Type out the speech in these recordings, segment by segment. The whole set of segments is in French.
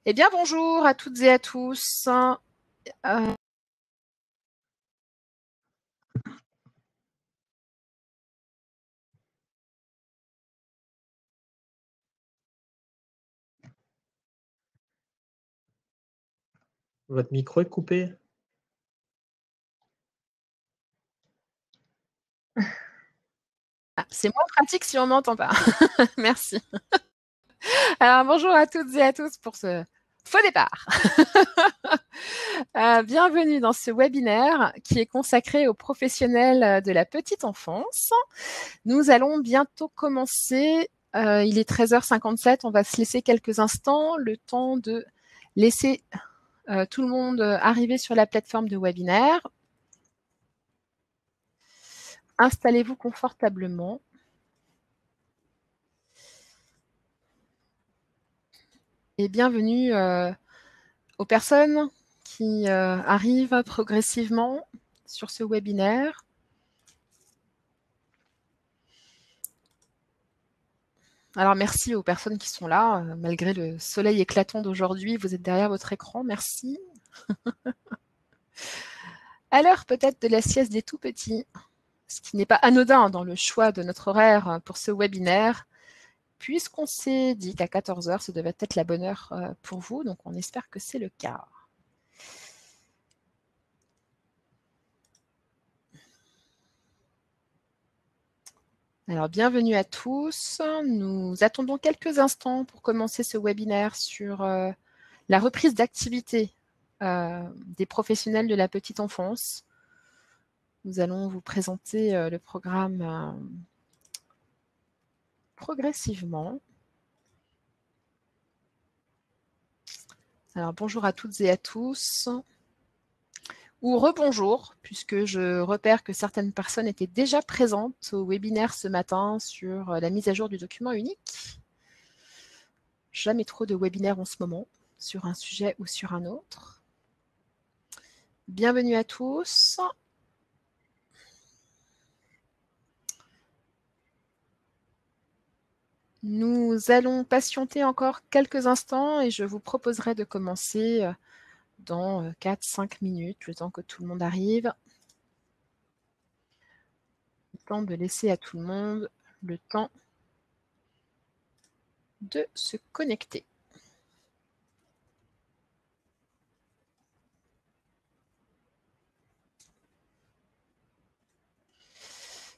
Eh bien, bonjour à toutes et à tous. Euh, Votre micro est coupé. c'est moins pratique si on m'entend pas. Merci. Alors, bonjour à toutes et à tous pour ce faux départ. Bienvenue dans ce webinaire qui est consacré aux professionnels de la petite enfance. Nous allons bientôt commencer. Il est 13h57. On va se laisser quelques instants, le temps de laisser tout le monde arriver sur la plateforme de webinaire. Installez-vous confortablement. Et bienvenue aux personnes qui arrivent progressivement sur ce webinaire. Alors merci aux personnes qui sont là, malgré le soleil éclatant d'aujourd'hui, vous êtes derrière votre écran, merci. À l'heure peut-être de la sieste des tout-petits, ce qui n'est pas anodin dans le choix de notre horaire pour ce webinaire, puisqu'on s'est dit qu'à 14h, ce devait être la bonne heure pour vous, donc on espère que c'est le cas. Alors, bienvenue à tous. Nous attendons quelques instants pour commencer ce webinaire sur la reprise d'activité des professionnels de la petite enfance. Nous allons vous présenter le programme progressivement. Alors, bonjour à toutes et à tous. Ou rebonjour, puisque je repère que certaines personnes étaient déjà présentes au webinaire ce matin sur la mise à jour du document unique. Jamais trop de webinaires en ce moment, sur un sujet ou sur un autre. Bienvenue à tous. Nous allons patienter encore quelques instants et je vous proposerai de commencer dans 4-5 minutes, le temps que tout le monde arrive. Le temps de laisser à tout le monde le temps de se connecter.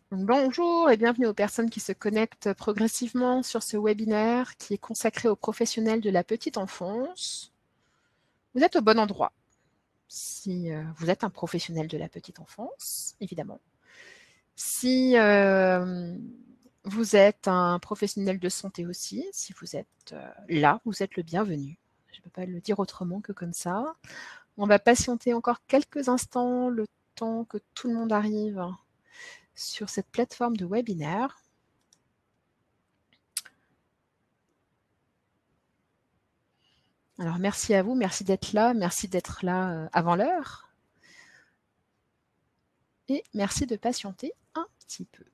Bonjour et bienvenue aux personnes qui se connectent progressivement sur ce webinaire qui est consacré aux professionnels de la petite enfance. Vous êtes au bon endroit. Si vous êtes un professionnel de la petite enfance, évidemment. Si vous êtes un professionnel de santé aussi, si vous êtes là, vous êtes le bienvenu. Je ne peux pas le dire autrement que comme ça. On va patienter encore quelques instants, le temps que tout le monde arrive sur cette plateforme de webinaire. Alors merci à vous, merci d'être là avant l'heure. Et merci de patienter un petit peu.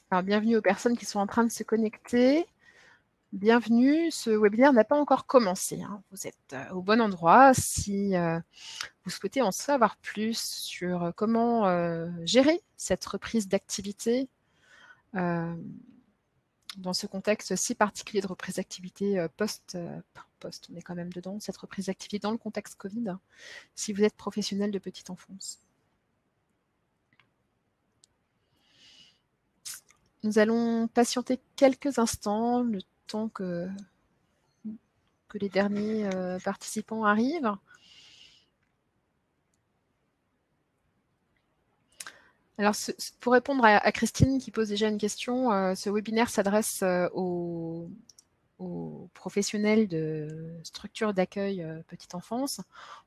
Alors bienvenue aux personnes qui sont en train de se connecter. Bienvenue, ce webinaire n'a pas encore commencé. Vous êtes au bon endroit. Si vous souhaitez en savoir plus sur comment gérer cette reprise d'activité dans ce contexte si particulier de reprise d'activité post, on est quand même dedans, cette reprise d'activité dans le contexte Covid, si vous êtes professionnel de petite enfance. Nous allons patienter quelques instants, le temps que les derniers participants arrivent. Alors, pour répondre à Christine qui pose déjà une question, ce webinaire s'adresse aux professionnels de structures d'accueil petite enfance.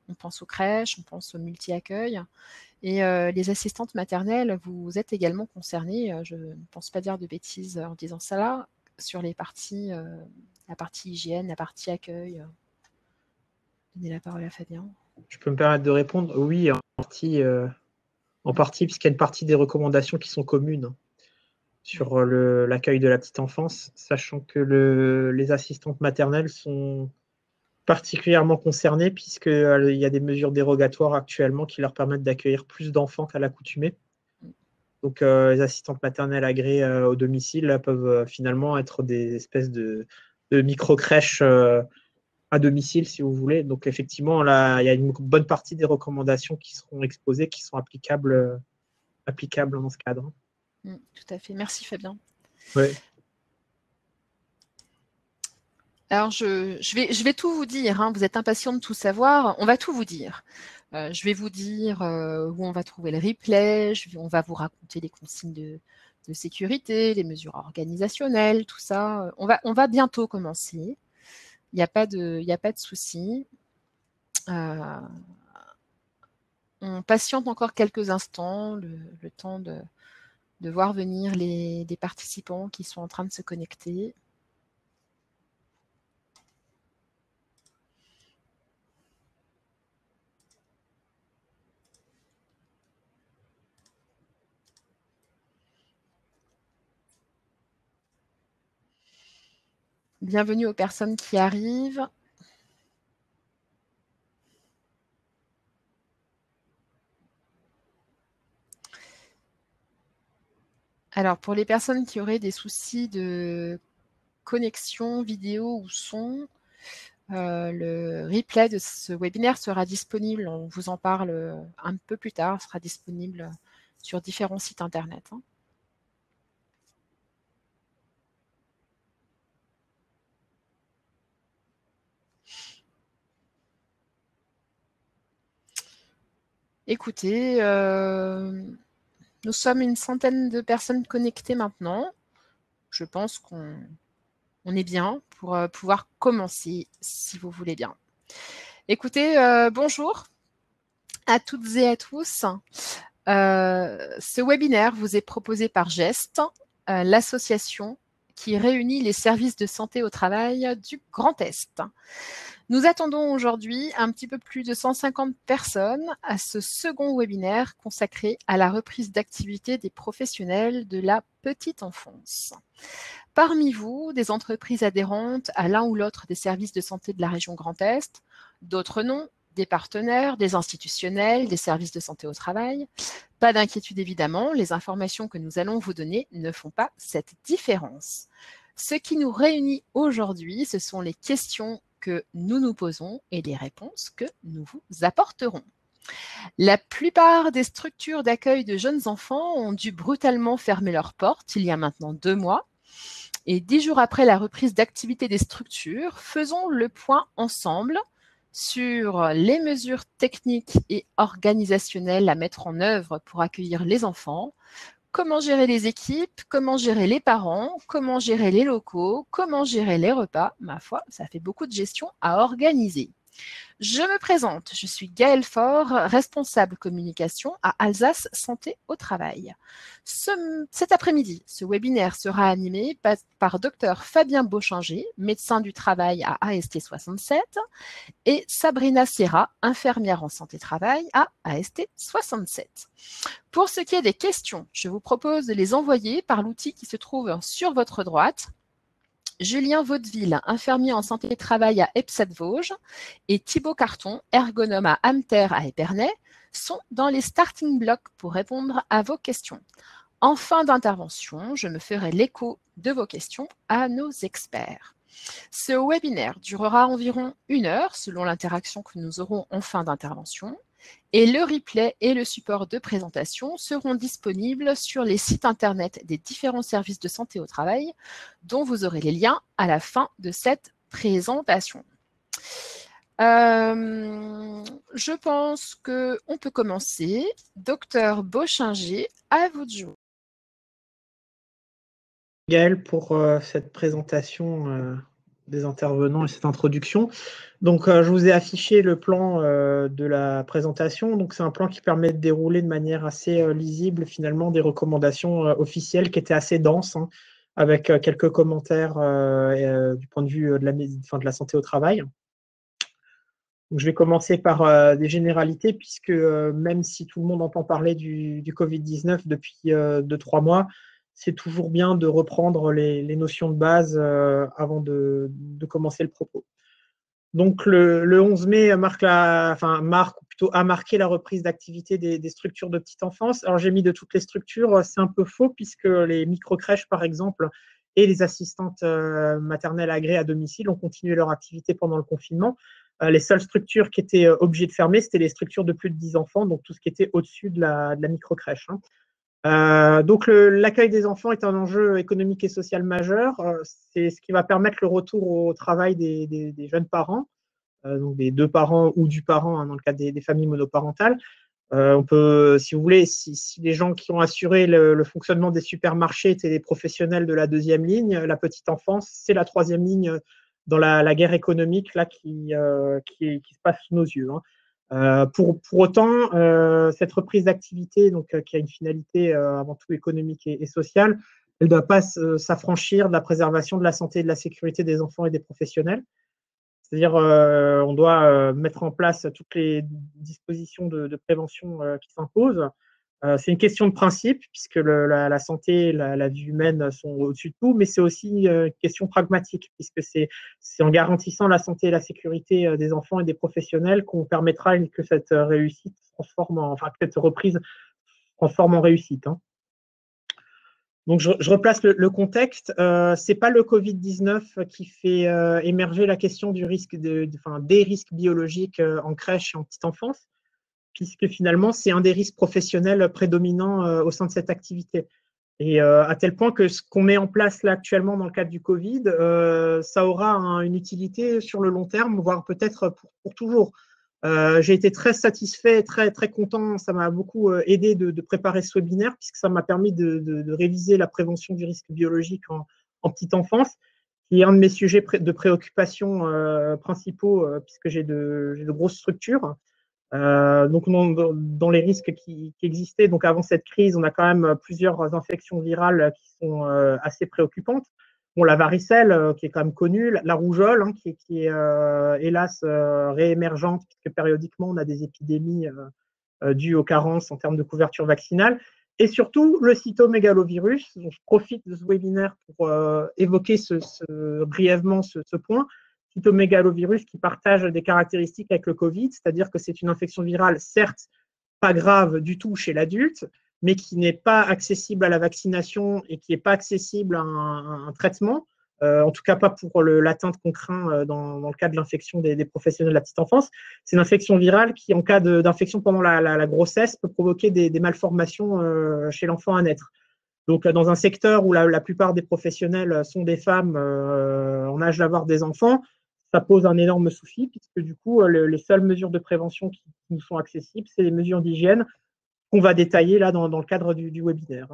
On pense aux crèches, on pense au multi-accueil. Et les assistantes maternelles, vous êtes également concernées, je ne pense pas dire de bêtises en disant ça là, sur les parties la partie hygiène, la partie accueil. Donnez la parole à Fabien. Je peux me permettre de répondre? Oui, en partie, puisqu'il y a une partie des recommandations qui sont communes sur l'accueil de la petite enfance, sachant que les assistantes maternelles sont particulièrement concernées, puisqu'il y a des mesures dérogatoires actuellement qui leur permettent d'accueillir plus d'enfants qu'à l'accoutumée. Donc, les assistantes maternelles agréées au domicile là, peuvent finalement être des espèces de micro-crèches à domicile, si vous voulez. Donc, effectivement, là, il y a une bonne partie des recommandations qui seront exposées, qui sont applicables dans ce cadre. Tout à fait. Merci, Fabien. Ouais. Alors, je vais tout vous dire. Hein. Vous êtes impatient de tout savoir. On va tout vous dire. Je vais vous dire où on va trouver le replay. On va vous raconter les consignes de sécurité, les mesures organisationnelles, tout ça. On va bientôt commencer. Il n'y a pas de souci. On patiente encore quelques instants, le temps de voir venir les participants qui sont en train de se connecter. Bienvenue aux personnes qui arrivent. Alors, pour les personnes qui auraient des soucis de connexion vidéo ou son, le replay de ce webinaire sera disponible, on vous en parle un peu plus tard, sera disponible sur différents sites internet. Hein. Écoutez, nous sommes une centaine de personnes connectées maintenant. Je pense qu'on est bien pour pouvoir commencer, si vous voulez bien. Écoutez, bonjour à toutes et à tous. Ce webinaire vous est proposé par GEST, l'association qui réunit les services de santé au travail du Grand Est. Nous attendons aujourd'hui un petit peu plus de 150 personnes à ce second webinaire consacré à la reprise d'activité des professionnels de la petite enfance. Parmi vous, des entreprises adhérentes à l'un ou l'autre des services de santé de la région Grand Est, d'autres non, des partenaires, des institutionnels, des services de santé au travail. Pas d'inquiétude évidemment, les informations que nous allons vous donner ne font pas cette différence. Ce qui nous réunit aujourd'hui, ce sont les questions que nous nous posons et les réponses que nous vous apporterons. La plupart des structures d'accueil de jeunes enfants ont dû brutalement fermer leurs portes il y a maintenant 2 mois. Et 10 jours après la reprise d'activité des structures, faisons le point ensemble sur les mesures techniques et organisationnelles à mettre en œuvre pour accueillir les enfants, comment gérer les équipes, comment gérer les parents, comment gérer les locaux, comment gérer les repas. Ma foi, ça fait beaucoup de gestion à organiser. Je me présente, je suis Gaëlle Faure, responsable communication à Alsace Santé au Travail. Cet après-midi, ce webinaire sera animé par Dr Fabien Beauchanger, médecin du travail à AST 67, et Sabrina Serra, infirmière en santé-travail à AST 67. Pour ce qui est des questions, je vous propose de les envoyer par l'outil qui se trouve sur votre droite. Julien Vaudeville, infirmier en santé-travail à EPSAT-Vosges, et Thibaut Carton, ergonome à Amter à Épernay, sont dans les starting blocks pour répondre à vos questions. En fin d'intervention, je me ferai l'écho de vos questions à nos experts. Ce webinaire durera environ 1 heure selon l'interaction que nous aurons en fin d'intervention. Et le replay et le support de présentation seront disponibles sur les sites internet des différents services de santé au travail, dont vous aurez les liens à la fin de cette présentation. Je pense qu'on peut commencer. Docteur Beauchanger, à vous de jouer. Gaëlle, pour cette présentation des intervenants et cette introduction. Donc, je vous ai affiché le plan de la présentation. Donc, c'est un plan qui permet de dérouler de manière assez lisible, finalement, des recommandations officielles qui étaient assez denses, hein, avec quelques commentaires du point de vue de la santé au travail. Donc, je vais commencer par des généralités, puisque même si tout le monde entend parler du Covid-19 depuis 2-3 mois, c'est toujours bien de reprendre les notions de base avant de commencer le propos. Donc, le 11 mai marque, ou plutôt a marqué la reprise d'activité des structures de petite enfance. Alors, j'ai mis de toutes les structures, c'est un peu faux, puisque les microcrèches, par exemple, et les assistantes maternelles agréées à domicile ont continué leur activité pendant le confinement. Les seules structures qui étaient obligées de fermer, c'était les structures de plus de 10 enfants, donc tout ce qui était au-dessus de la microcrèche. Donc, l'accueil des enfants est un enjeu économique et social majeur. C'est ce qui va permettre le retour au travail des jeunes parents, donc des deux parents ou du parent, hein, dans le cas des familles monoparentales. On peut, si vous voulez, si les gens qui ont assuré le fonctionnement des supermarchés étaient des professionnels de la deuxième ligne, la petite enfance, c'est la troisième ligne dans la guerre économique là, qui se passe sous nos yeux. Hein. Pour autant, cette reprise d'activité, donc qui a une finalité avant tout économique et sociale, elle ne doit pas s'affranchir de la préservation de la santé et de la sécurité des enfants et des professionnels. C'est-à-dire, on doit mettre en place toutes les dispositions de prévention qui s'imposent. C'est une question de principe, puisque la santé et la vie humaine sont au-dessus de tout, mais c'est aussi une question pragmatique, puisque c'est en garantissant la santé et la sécurité des enfants et des professionnels qu'on permettra que cette réussite que cette reprise se transforme en réussite. Hein. Donc, je replace le contexte. Ce n'est pas le Covid-19 qui fait émerger la question des risques biologiques en crèche et en petite enfance, puisque finalement, c'est un des risques professionnels prédominants au sein de cette activité. Et à tel point que ce qu'on met en place là actuellement dans le cadre du Covid, ça aura une utilité sur le long terme, voire peut-être pour toujours. J'ai été très satisfait, très, très content. Ça m'a beaucoup aidé de préparer ce webinaire, puisque ça m'a permis de réviser la prévention du risque biologique en petite enfance, qui est un de mes sujets de préoccupation principaux, puisque j'ai de grosses structures. Donc, dans les risques qui existaient, donc avant cette crise, on a quand même plusieurs infections virales qui sont assez préoccupantes. Bon, la varicelle, qui est quand même connue, la rougeole, hein, qui est hélas réémergente, puisque périodiquement, on a des épidémies dues aux carences en termes de couverture vaccinale. Et surtout, le cytomégalovirus. Donc, je profite de ce webinaire pour évoquer brièvement ce point. Cytomégalovirus qui partage des caractéristiques avec le Covid, c'est-à-dire que c'est une infection virale, certes, pas grave du tout chez l'adulte, mais qui n'est pas accessible à la vaccination et qui n'est pas accessible à un traitement, en tout cas pas pour l'atteinte qu'on craint dans le cas de l'infection des professionnels de la petite enfance. C'est une infection virale qui, en cas d'infection pendant la grossesse, peut provoquer des malformations chez l'enfant à naître. Donc, dans un secteur où la plupart des professionnels sont des femmes en âge d'avoir des enfants, ça pose un énorme souci, puisque du coup, les seules mesures de prévention qui nous sont accessibles, c'est les mesures d'hygiène qu'on va détailler là dans le cadre du webinaire.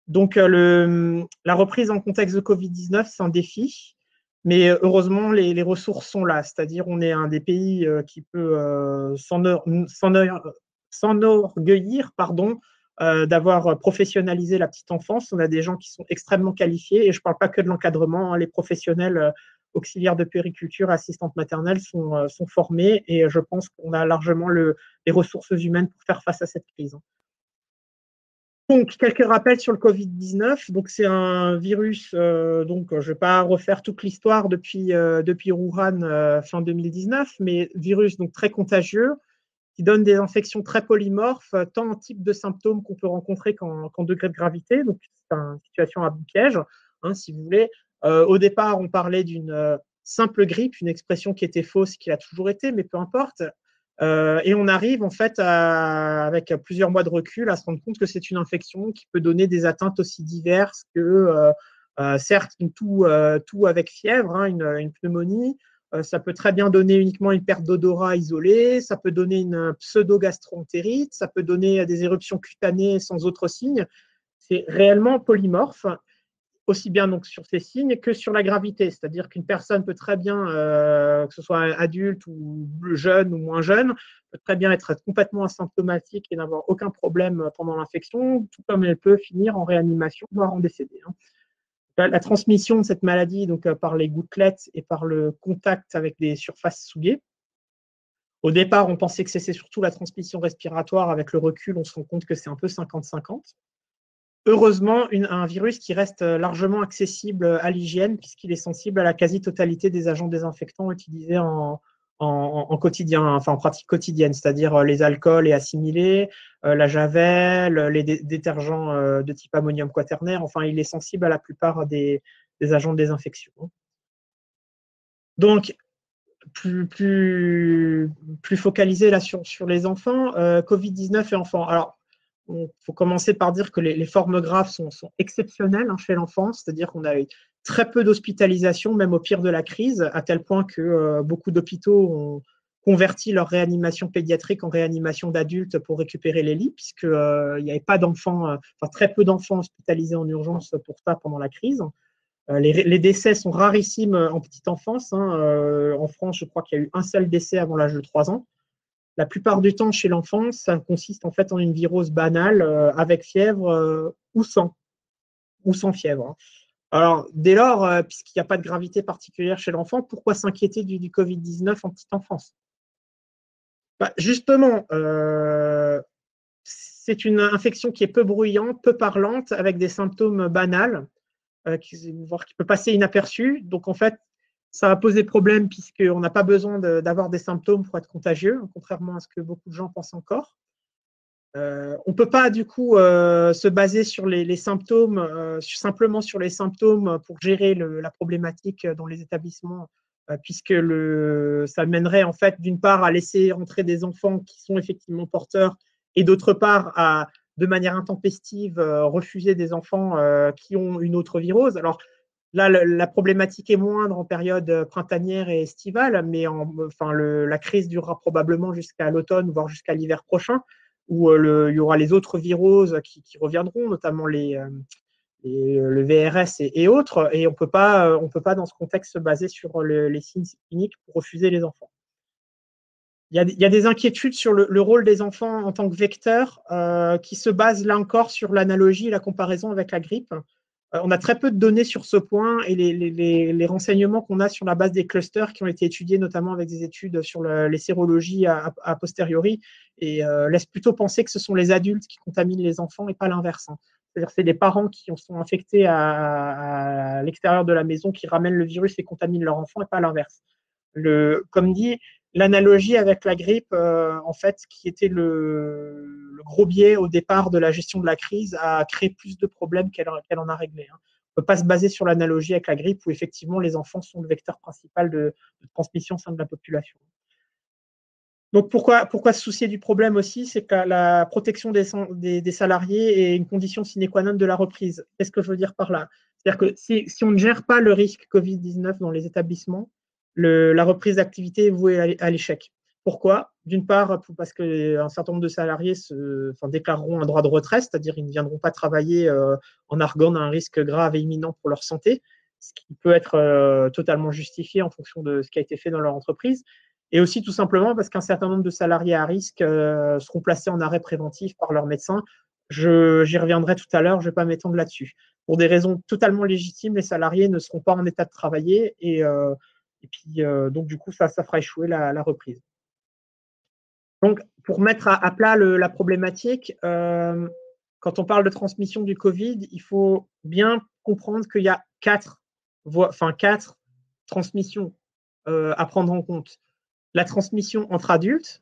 Donc, la reprise en contexte de Covid-19, c'est un défi, mais heureusement, les ressources sont là. C'est-à-dire, on est un des pays qui peut s'enorgueillir, d'avoir professionnalisé la petite enfance. On a des gens qui sont extrêmement qualifiés, et je ne parle pas que de l'encadrement, hein, les professionnels auxiliaires de puériculture, assistantes maternelles sont formés, et je pense qu'on a largement les ressources humaines pour faire face à cette crise. Donc, quelques rappels sur le Covid-19. Donc, c'est un virus, donc je ne vais pas refaire toute l'histoire depuis Wuhan fin 2019, mais virus donc très contagieux, qui donne des infections très polymorphes, tant en type de symptômes qu'on peut rencontrer qu'en degré de gravité. Donc, c'est une situation à piège, hein, si vous voulez. Au départ, on parlait d'une simple grippe, une expression qui était fausse, qui a toujours été, mais peu importe. Et on arrive en fait avec plusieurs mois de recul à se rendre compte que c'est une infection qui peut donner des atteintes aussi diverses que, certes, tout avec fièvre, hein, une pneumonie. Ça peut très bien donner uniquement une perte d'odorat isolée, ça peut donner une pseudo-gastroentérite, ça peut donner des éruptions cutanées sans autres signes. C'est réellement polymorphe, aussi bien donc sur ces signes que sur la gravité. C'est-à-dire qu'une personne peut très bien, que ce soit adulte ou jeune ou moins jeune, peut très bien être complètement asymptomatique et n'avoir aucun problème pendant l'infection, tout comme elle peut finir en réanimation, voire en décéder. Hein. La transmission de cette maladie donc, par les gouttelettes et par le contact avec des surfaces souillées. Au départ, on pensait que c'était surtout la transmission respiratoire. Avec le recul, on se rend compte que c'est un peu 50-50. Heureusement, un virus qui reste largement accessible à l'hygiène, puisqu'il est sensible à la quasi-totalité des agents désinfectants utilisés en quotidien, enfin en pratique quotidienne, c'est-à-dire les alcools et assimilés, la javel, les détergents de type ammonium quaternaire. Enfin, il est sensible à la plupart des agents de désinfection. Donc, plus focalisé là sur les enfants, Covid-19 et enfants. Alors, il faut commencer par dire que les formes graves sont exceptionnelles chez l'enfant, c'est-à-dire qu'on a eu très peu d'hospitalisation, même au pire de la crise, à tel point que beaucoup d'hôpitaux ont converti leur réanimation pédiatrique en réanimation d'adultes pour récupérer les lits, puisqu'il n'y avait pas d'enfants, enfin très peu d'enfants hospitalisés en urgence pour ça pendant la crise. Les décès sont rarissimes en petite enfance. En France, je crois qu'il y a eu un seul décès avant l'âge de 3 ans. La plupart du temps, chez l'enfant, ça consiste en fait en une virose banale avec fièvre ou sans fièvre. Alors, dès lors, puisqu'il n'y a pas de gravité particulière chez l'enfant, pourquoi s'inquiéter du Covid-19 en petite enfance? Justement, c'est une infection qui est peu bruyante, peu parlante, avec des symptômes banals, voire qui peut passer inaperçu. Donc, en fait, ça va poser problème puisqu'on n'a pas besoin d'avoir des symptômes pour être contagieux, contrairement à ce que beaucoup de gens pensent encore. On ne peut pas, du coup, se baser sur les symptômes, simplement sur les symptômes pour gérer la problématique dans les établissements, puisque ça mènerait, en fait, d'une part, à laisser entrer des enfants qui sont effectivement porteurs et d'autre part, de manière intempestive, refuser des enfants qui ont une autre virose. Alors, là, la problématique est moindre en période printanière et estivale, mais la crise durera probablement jusqu'à l'automne, voire jusqu'à l'hiver prochain, où il y aura les autres viroses qui reviendront, notamment le VRS et autres, et on peut pas, dans ce contexte, se baser sur les signes cliniques pour refuser les enfants. Il y a des inquiétudes sur le rôle des enfants en tant que vecteurs qui se basent là encore sur l'analogie et la comparaison avec la grippe. On a très peu de données sur ce point et les renseignements qu'on a sur la base des clusters qui ont été étudiés notamment avec des études sur les sérologies a posteriori et laissent plutôt penser que ce sont les adultes qui contaminent les enfants et pas l'inverse. C'est-à-dire que c'est les parents qui sont infectés à l'extérieur de la maison qui ramènent le virus et contaminent leur enfant et pas l'inverse. Comme dit, l'analogie avec la grippe, en fait, qui était le gros biais au départ de la gestion de la crise, a créé plus de problèmes qu'elle en a réglé. On ne peut pas se baser sur l'analogie avec la grippe où effectivement les enfants sont le vecteur principal de transmission au sein de la population. Donc pourquoi se soucier du problème aussi? C'est que la protection des salariés est une condition sine qua non de la reprise. Qu'est-ce que je veux dire par là? C'est-à-dire que si on ne gère pas le risque Covid-19 dans les établissements, la reprise d'activité est vouée à l'échec. Pourquoi? D'une part, parce qu'un certain nombre de salariés déclareront un droit de retrait, c'est-à-dire ils ne viendront pas travailler en arguant d'un risque grave et imminent pour leur santé, ce qui peut être totalement justifié en fonction de ce qui a été fait dans leur entreprise. Et aussi tout simplement parce qu'un certain nombre de salariés à risque seront placés en arrêt préventif par leur médecin. J'y reviendrai tout à l'heure, je ne vais pas m'étendre là-dessus. Pour des raisons totalement légitimes, les salariés ne seront pas en état de travailler et puis donc du coup, ça fera échouer la reprise. Donc, pour mettre à plat la problématique, quand on parle de transmission du Covid, il faut bien comprendre qu'il y a quatre transmissions à prendre en compte. La transmission entre adultes.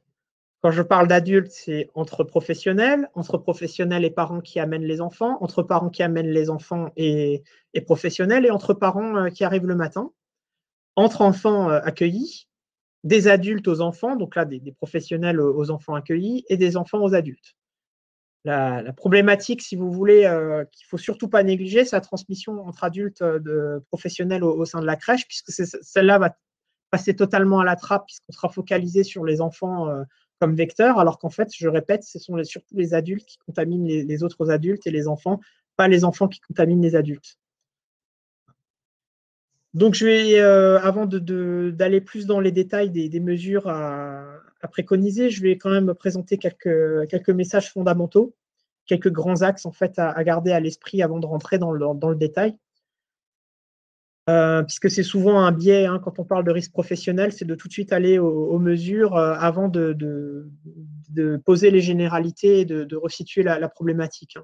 Quand je parle d'adultes, c'est entre professionnels et parents qui amènent les enfants, entre parents qui amènent les enfants et professionnels, et entre parents qui arrivent le matin, entre enfants accueillis, des adultes aux enfants, donc là des professionnels aux enfants accueillis, et des enfants aux adultes. La problématique, si vous voulez, qu'il ne faut surtout pas négliger, c'est la transmission entre adultes de professionnels au sein de la crèche, puisque celle-là va passer totalement à la trappe, puisqu'on sera focalisé sur les enfants comme vecteurs, alors qu'en fait, je répète, ce sont surtout les adultes qui contaminent les autres adultes et les enfants, pas les enfants qui contaminent les adultes. Donc, je vais, avant d'aller plus dans les détails des mesures à préconiser, je vais quand même présenter quelques messages fondamentaux, quelques grands axes en fait à garder à l'esprit avant de rentrer dans le détail. puisque c'est souvent un biais quand on parle de risque professionnel, c'est de tout de suite aller aux mesures avant de poser les généralités et de resituer la problématique.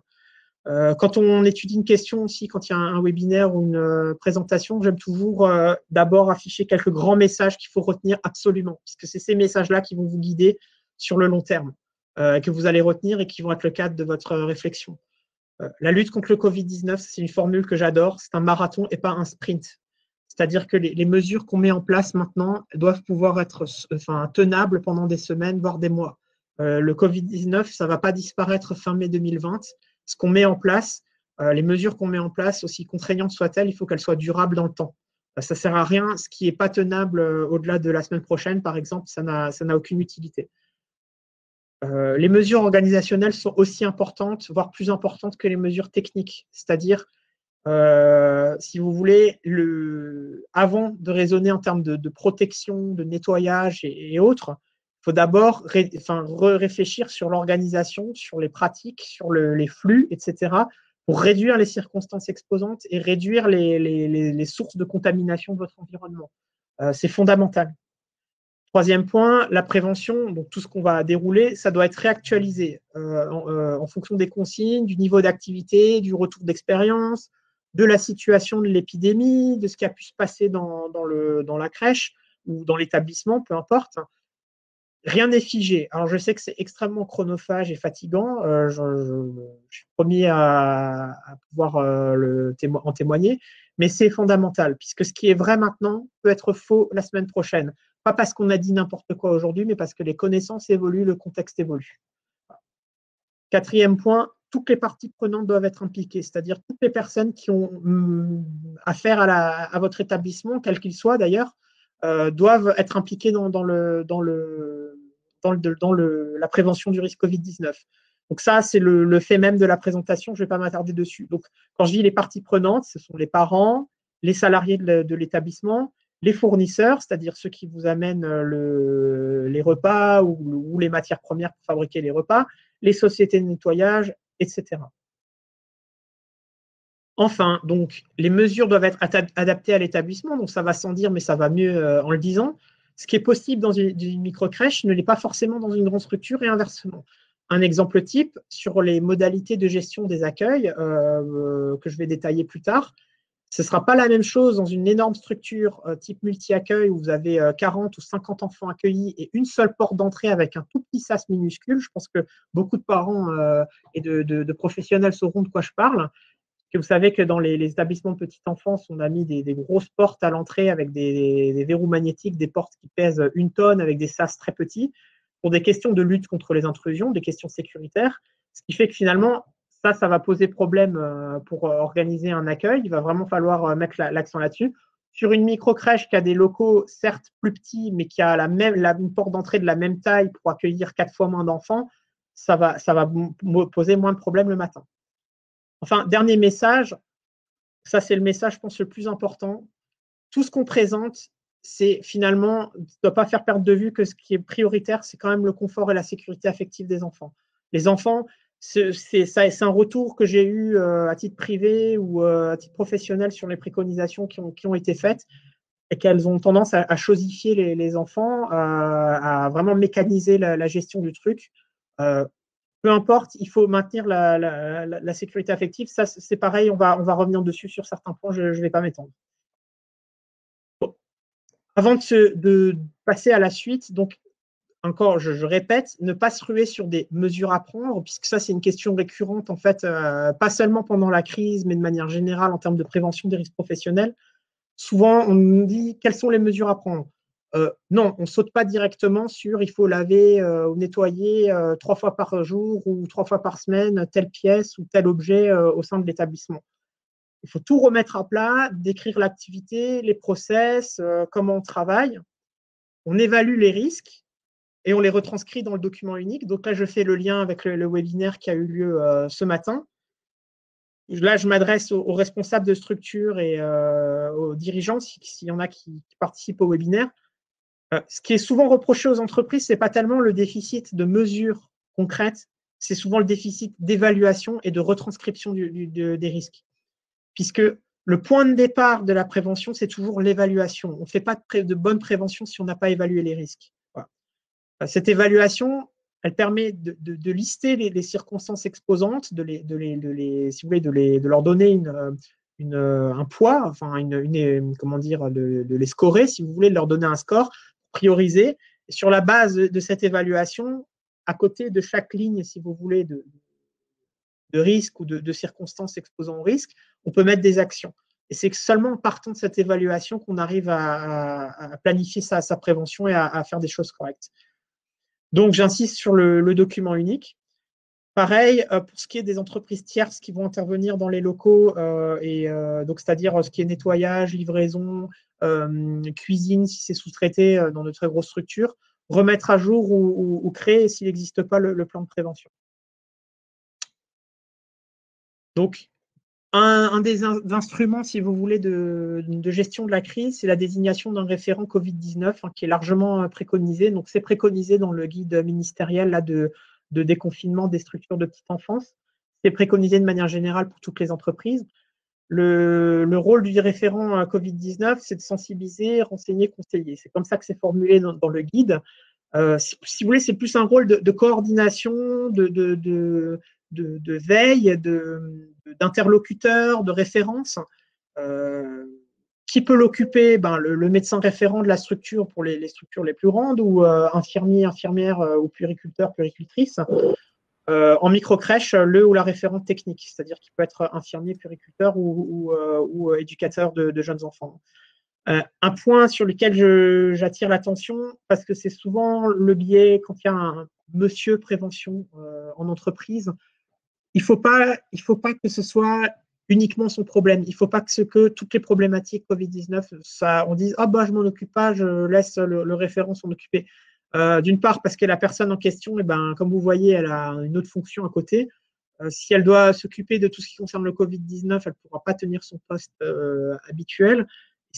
Quand on étudie une question aussi, quand il y a un webinaire ou une présentation, j'aime toujours d'abord afficher quelques grands messages qu'il faut retenir absolument, puisque c'est ces messages-là qui vont vous guider sur le long terme, que vous allez retenir et qui vont être le cadre de votre réflexion. La lutte contre le Covid-19, c'est une formule que j'adore, c'est un marathon et pas un sprint. C'est-à-dire que les mesures qu'on met en place maintenant doivent pouvoir être tenables pendant des semaines, voire des mois. Le Covid-19, ça ne va pas disparaître fin mai 2020. Ce qu'on met en place, les mesures qu'on met en place, aussi contraignantes soient-elles, il faut qu'elles soient durables dans le temps. Ça ne sert à rien. Ce qui n'est pas tenable au-delà de la semaine prochaine, par exemple, ça n'a aucune utilité. Les mesures organisationnelles sont aussi importantes, voire plus importantes que les mesures techniques. C'est-à-dire, si vous voulez, avant de raisonner en termes de protection, de nettoyage et autres, il faut d'abord réfléchir sur l'organisation, sur les pratiques, sur les flux, etc., pour réduire les circonstances exposantes et réduire les sources de contamination de votre environnement. C'est fondamental. Troisième point, la prévention, donc tout ce qu'on va dérouler, ça doit être réactualisé en fonction des consignes, du niveau d'activité, du retour d'expérience, de la situation de l'épidémie, de ce qui a pu se passer dans la crèche ou dans l'établissement, peu importe. Rien n'est figé. Alors, je sais que c'est extrêmement chronophage et fatigant. Je suis premier à pouvoir en témoigner, mais c'est fondamental, puisque ce qui est vrai maintenant peut être faux la semaine prochaine. Pas parce qu'on a dit n'importe quoi aujourd'hui, mais parce que les connaissances évoluent, le contexte évolue. Quatrième point, toutes les parties prenantes doivent être impliquées, c'est-à-dire toutes les personnes qui ont affaire à votre établissement, quel qu'il soit d'ailleurs, doivent être impliquées dans la prévention du risque Covid-19. Donc ça, c'est le fait même de la présentation, je ne vais pas m'attarder dessus. Donc, quand je dis les parties prenantes, ce sont les parents, les salariés de l'établissement, les fournisseurs, c'est-à-dire ceux qui vous amènent les repas ou les matières premières pour fabriquer les repas, les sociétés de nettoyage, etc. Enfin, donc, les mesures doivent être adaptées à l'établissement, donc ça va sans dire, mais ça va mieux en le disant. Ce qui est possible dans une micro-crèche ne l'est pas forcément dans une grande structure et inversement. Un exemple type, sur les modalités de gestion des accueils, que je vais détailler plus tard, ce ne sera pas la même chose dans une énorme structure type multi-accueil où vous avez 40 ou 50 enfants accueillis et une seule porte d'entrée avec un tout petit sas minuscule. Je pense que beaucoup de parents et de professionnels sauront de quoi je parle. Que vous savez que dans les établissements de petite enfance, on a mis des grosses portes à l'entrée avec des verrous magnétiques, des portes qui pèsent 1 tonne avec des sas très petits pour des questions de lutte contre les intrusions, des questions sécuritaires. Ce qui fait que finalement, ça va poser problème pour organiser un accueil. Il va vraiment falloir mettre l'accent là-dessus. Sur une micro-crèche qui a des locaux certes plus petits, mais qui a une porte d'entrée de la même taille pour accueillir 4 fois moins d'enfants, ça va poser moins de problèmes le matin. Enfin, dernier message, ça c'est le message, je pense, le plus important. Tout ce qu'on présente, c'est finalement, ne doit pas faire perdre de vue que ce qui est prioritaire, c'est quand même le confort et la sécurité affective des enfants. Les enfants, c'est un retour que j'ai eu à titre privé ou à titre professionnel sur les préconisations qui ont été faites et qu'elles ont tendance à chosifier les enfants, à vraiment mécaniser la gestion du truc. Peu importe, il faut maintenir la sécurité affective. Ça, c'est pareil, on va revenir dessus sur certains points, je ne vais pas m'étendre. Bon. Avant de passer à la suite, donc, encore, je répète, ne pas se ruer sur des mesures à prendre, puisque ça, c'est une question récurrente, en fait, pas seulement pendant la crise, mais de manière générale en termes de prévention des risques professionnels. Souvent, on nous dit quelles sont les mesures à prendre. Non, on ne saute pas directement sur il faut laver ou nettoyer 3 fois par jour ou 3 fois par semaine telle pièce ou tel objet au sein de l'établissement. Il faut tout remettre à plat, décrire l'activité, les process, comment on travaille. On évalue les risques et on les retranscrit dans le document unique. Donc là, je fais le lien avec le webinaire qui a eu lieu ce matin. Là, je m'adresse aux responsables de structure et aux dirigeants, s'il y en a qui participent au webinaire. Ce qui est souvent reproché aux entreprises, ce n'est pas tellement le déficit de mesures concrètes, c'est souvent le déficit d'évaluation et de retranscription des risques. Puisque le point de départ de la prévention, c'est toujours l'évaluation. On ne fait pas de bonne prévention si on n'a pas évalué les risques. Voilà. Cette évaluation, elle permet de lister les circonstances exposantes, si vous voulez, de leur donner un poids, enfin comment dire, de les scorer, si vous voulez, de leur donner un score, prioriser. Et sur la base de cette évaluation, à côté de chaque ligne, si vous voulez, de risque ou de circonstances exposant au risque, on peut mettre des actions. Et c'est seulement en partant de cette évaluation qu'on arrive à planifier sa prévention et à faire des choses correctes. Donc, j'insiste sur le document unique. Pareil, pour ce qui est des entreprises tierces qui vont intervenir dans les locaux, donc c'est-à-dire ce qui est nettoyage, livraison, cuisine, si c'est sous-traité dans de très grosses structures, remettre à jour ou créer, s'il n'existe pas, le plan de prévention. Donc, un des instruments, si vous voulez, de gestion de la crise, c'est la désignation d'un référent Covid-19 qui est largement préconisé. Donc, c'est préconisé dans le guide ministériel là, de déconfinement des structures de petite enfance. C'est préconisé de manière générale pour toutes les entreprises. Le rôle du référent Covid-19, c'est de sensibiliser, renseigner, conseiller. C'est comme ça que c'est formulé dans le guide. Si vous voulez, c'est plus un rôle de coordination, de veille, d'interlocuteur, de référence. Qui peut l'occuper? Le médecin référent de la structure pour les structures les plus grandes, ou infirmier, infirmière ou puériculteur, puéricultrice. En microcrèche, le ou la référente technique, c'est-à-dire qu'il peut être infirmier, puériculteur ou éducateur de jeunes enfants. Un point sur lequel j'attire l'attention, parce que c'est souvent le biais quand il y a un monsieur prévention en entreprise, il faut pas que ce soit uniquement son problème. Il ne faut pas que toutes les problématiques Covid-19, on dise « Ah bah je m'en occupe pas, je laisse le référent s'en occuper ». D'une part, parce que la personne en question, comme vous voyez, elle a une autre fonction à côté. Si elle doit s'occuper de tout ce qui concerne le Covid-19, elle ne pourra pas tenir son poste habituel. Et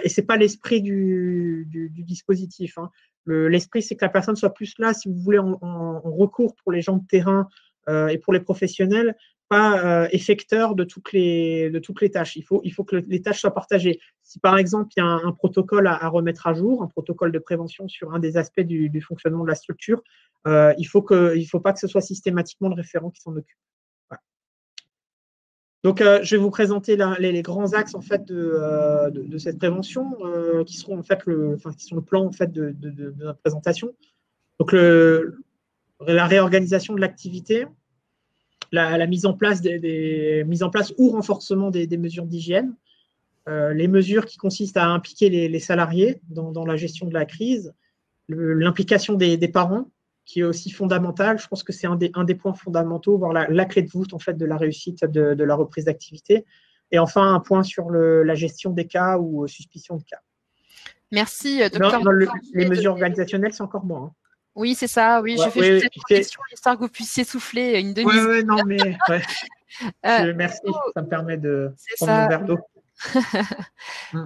ce n'est pas l'esprit du dispositif. Hein. L'esprit, c'est que la personne soit plus là, si vous voulez, en recours pour les gens de terrain et pour les professionnels, pas effecteur de toutes les tâches. Il faut que les tâches soient partagées. Si par exemple, il y a un protocole à remettre à jour, un protocole de prévention sur un des aspects du fonctionnement de la structure, il ne faut pas que ce soit systématiquement le référent qui s'en occupe. Voilà. Donc, je vais vous présenter les grands axes en fait, de cette prévention qui seront en fait qui sont le plan en fait, de la présentation. Donc, la réorganisation de l'activité, la mise en place ou renforcement des mesures d'hygiène, les mesures qui consistent à impliquer les salariés dans la gestion de la crise, l'implication des parents, qui est aussi fondamentale. Je pense que c'est un des points fondamentaux, voire la clé de voûte en fait, de la réussite de la reprise d'activité. Et enfin, un point sur la gestion des cas ou suspicion de cas. Merci, docteur. Les mesures organisationnelles, c'est encore moins. Hein. Oui, c'est ça. Oui, je fais juste cette question, histoire que vous puissiez souffler une demi-heure. Oui, non, mais merci, ça me permet de prendre mon verre d'eau.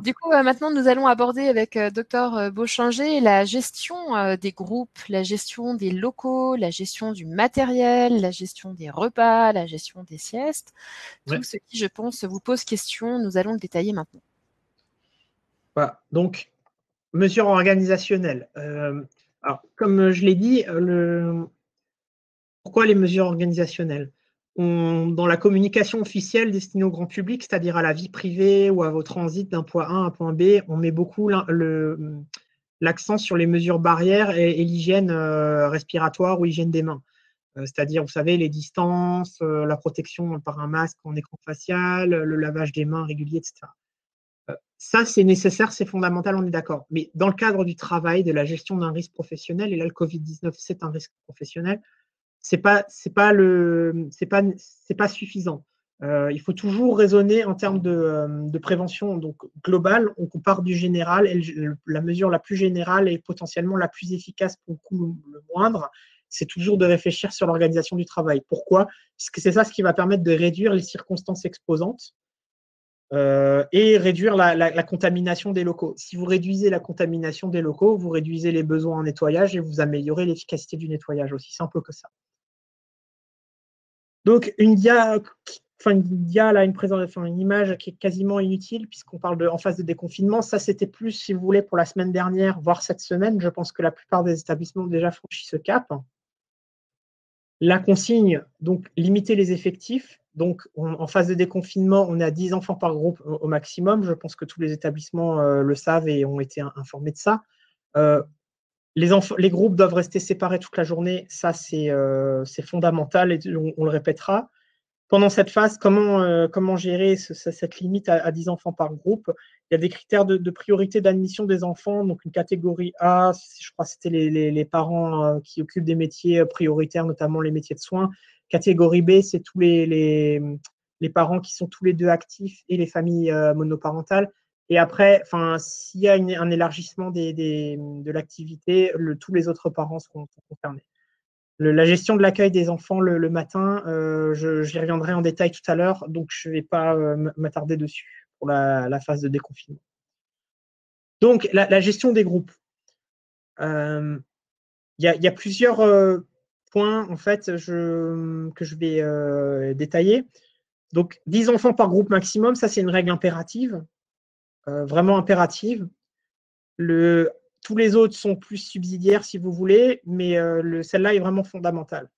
Du coup, maintenant, nous allons aborder avec Dr Beauchinger la gestion des groupes, la gestion des locaux, la gestion du matériel, la gestion des repas, la gestion des siestes. Tout ce qui, je pense, vous pose question, nous allons le détailler maintenant. Voilà. Donc, mesures organisationnelles. Alors, comme je l'ai dit, pourquoi les mesures organisationnelles? Dans la communication officielle destinée au grand public, c'est-à-dire à la vie privée ou à vos transits d'un point A à un point B, on met beaucoup l'accent sur les mesures barrières et l'hygiène respiratoire ou hygiène des mains. C'est-à-dire, vous savez, les distances, la protection par un masque en écran facial, le lavage des mains régulier, etc. Ça, c'est nécessaire, c'est fondamental, on est d'accord. Mais dans le cadre du travail, de la gestion d'un risque professionnel, et là, le Covid-19, c'est un risque professionnel, c'est pas suffisant. Il faut toujours raisonner en termes de prévention donc globale. On part du général, et la mesure la plus générale et potentiellement la plus efficace pour le coût le moindre, c'est toujours de réfléchir sur l'organisation du travail. Pourquoi? Parce que c'est ça ce qui va permettre de réduire les circonstances exposantes et réduire la contamination des locaux. Si vous réduisez la contamination des locaux, vous réduisez les besoins en nettoyage et vous améliorez l'efficacité du nettoyage, aussi simple que ça. Donc, une dia il y a là une image qui est quasiment inutile puisqu'on parle en phase de déconfinement. Ça, c'était plus, si vous voulez, pour la semaine dernière, voire cette semaine. Je pense que la plupart des établissements ont déjà franchi ce cap. La consigne, donc, limiter les effectifs. Donc, en phase de déconfinement, on est à 10 enfants par groupe au maximum. Je pense que tous les établissements le savent et ont été informés de ça. Les groupes doivent rester séparés toute la journée. Ça, c'est fondamental et on le répétera. Pendant cette phase, comment gérer cette limite à 10 enfants par groupe? Il y a des critères de priorité d'admission des enfants. Donc, une catégorie A, je crois que c'était les parents qui occupent des métiers prioritaires, notamment les métiers de soins. Catégorie B, c'est tous les parents qui sont tous les deux actifs et les familles monoparentales. Et après, s'il y a un élargissement de l'activité, tous les autres parents seront concernés. La gestion de l'accueil des enfants le matin, j'y reviendrai en détail tout à l'heure, donc je ne vais pas m'attarder dessus pour la phase de déconfinement. Donc, la gestion des groupes. Il y a plusieurs points en fait que je vais détailler. Donc, 10 enfants par groupe maximum, ça c'est une règle impérative, vraiment impérative. Tous les autres sont plus subsidiaires si vous voulez, mais celle-là est vraiment fondamentale.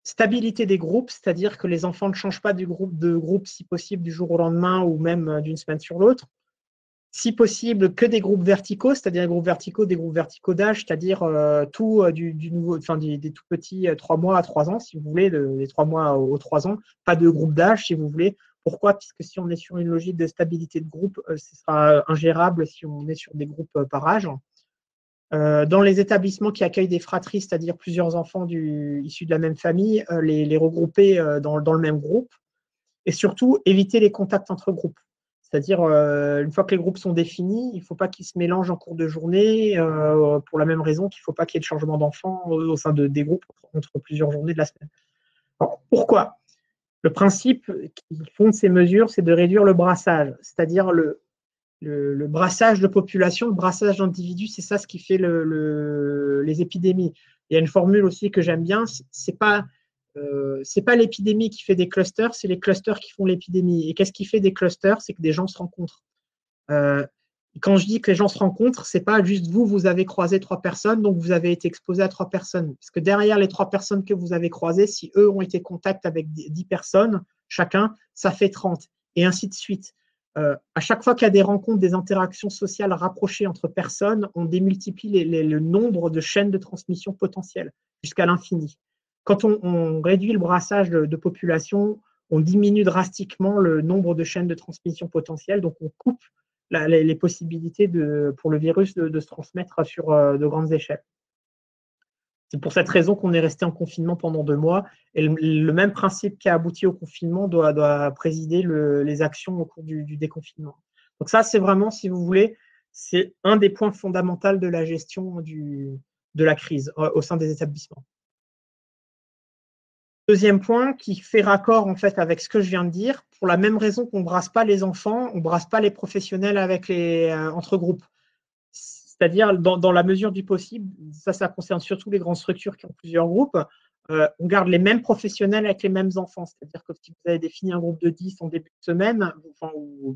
Stabilité des groupes, c'est-à-dire que les enfants ne changent pas de groupe si possible du jour au lendemain ou même d'une semaine sur l'autre. Si possible, que des groupes verticaux, c'est-à-dire des groupes verticaux d'âge, c'est-à-dire des tout petits 3 mois à 3 ans, si vous voulez, des 3 mois aux 3 ans, pas de groupe d'âge, si vous voulez. Pourquoi? Puisque si on est sur une logique de stabilité de groupe, ce sera ingérable si on est sur des groupes par âge. Dans les établissements qui accueillent des fratries, c'est-à-dire plusieurs enfants issus de la même famille, les regrouper dans le même groupe. Et surtout, éviter les contacts entre groupes. C'est-à-dire, une fois que les groupes sont définis, il ne faut pas qu'ils se mélangent en cours de journée, pour la même raison qu'il ne faut pas qu'il y ait de changement d'enfants au sein des groupes entre plusieurs journées de la semaine. Alors, pourquoi? Le principe qui fonde ces mesures, c'est de réduire le brassage, c'est-à-dire le brassage de population, le brassage d'individus, c'est ça ce qui fait les épidémies. Il y a une formule aussi que j'aime bien, c'est pas l'épidémie qui fait des clusters, c'est les clusters qui font l'épidémie. Et qu'est-ce qui fait des clusters? C'est que des gens se rencontrent. Quand je dis que les gens se rencontrent, c'est pas juste vous avez croisé 3 personnes, donc vous avez été exposé à 3 personnes. Parce que derrière les 3 personnes que vous avez croisées, si eux ont été en contact avec 10 personnes, chacun, ça fait 30. Et ainsi de suite. À chaque fois qu'il y a des rencontres, des interactions sociales rapprochées entre personnes, on démultiplie le nombre de chaînes de transmission potentielles jusqu'à l'infini. Quand on réduit le brassage de population, on diminue drastiquement le nombre de chaînes de transmission potentielles, donc on coupe les possibilités pour le virus de se transmettre sur de grandes échelles. C'est pour cette raison qu'on est resté en confinement pendant 2 mois. Et le même principe qui a abouti au confinement doit présider les actions au cours du déconfinement. Donc ça, c'est vraiment, si vous voulez, c'est un des points fondamentaux de la gestion de la crise au sein des établissements. Deuxième point qui fait raccord en fait avec ce que je viens de dire, pour la même raison qu'on ne brasse pas les enfants, on ne brasse pas les professionnels entre groupes. C'est-à-dire, dans la mesure du possible, ça concerne surtout les grandes structures qui ont plusieurs groupes, on garde les mêmes professionnels avec les mêmes enfants. C'est-à-dire que si vous avez défini un groupe de 10 en début de semaine,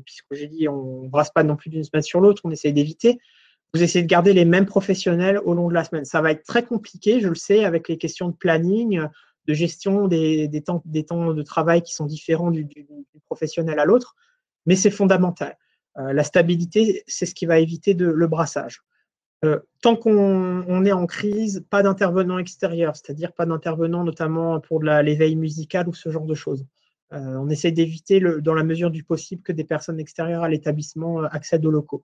puisque j'ai dit on ne brasse pas non plus d'une semaine sur l'autre, on essaie d'éviter, vous essayez de garder les mêmes professionnels au long de la semaine. Ça va être très compliqué, je le sais, avec les questions de planning, de gestion des temps de travail qui sont différents du professionnel à l'autre, mais c'est fondamental. La stabilité, c'est ce qui va éviter le brassage. Tant qu'on est en crise, pas d'intervenants extérieurs, c'est-à-dire pas d'intervenants notamment pour l'éveil musical ou ce genre de choses. On essaie d'éviter, dans la mesure du possible, que des personnes extérieures à l'établissement accèdent aux locaux.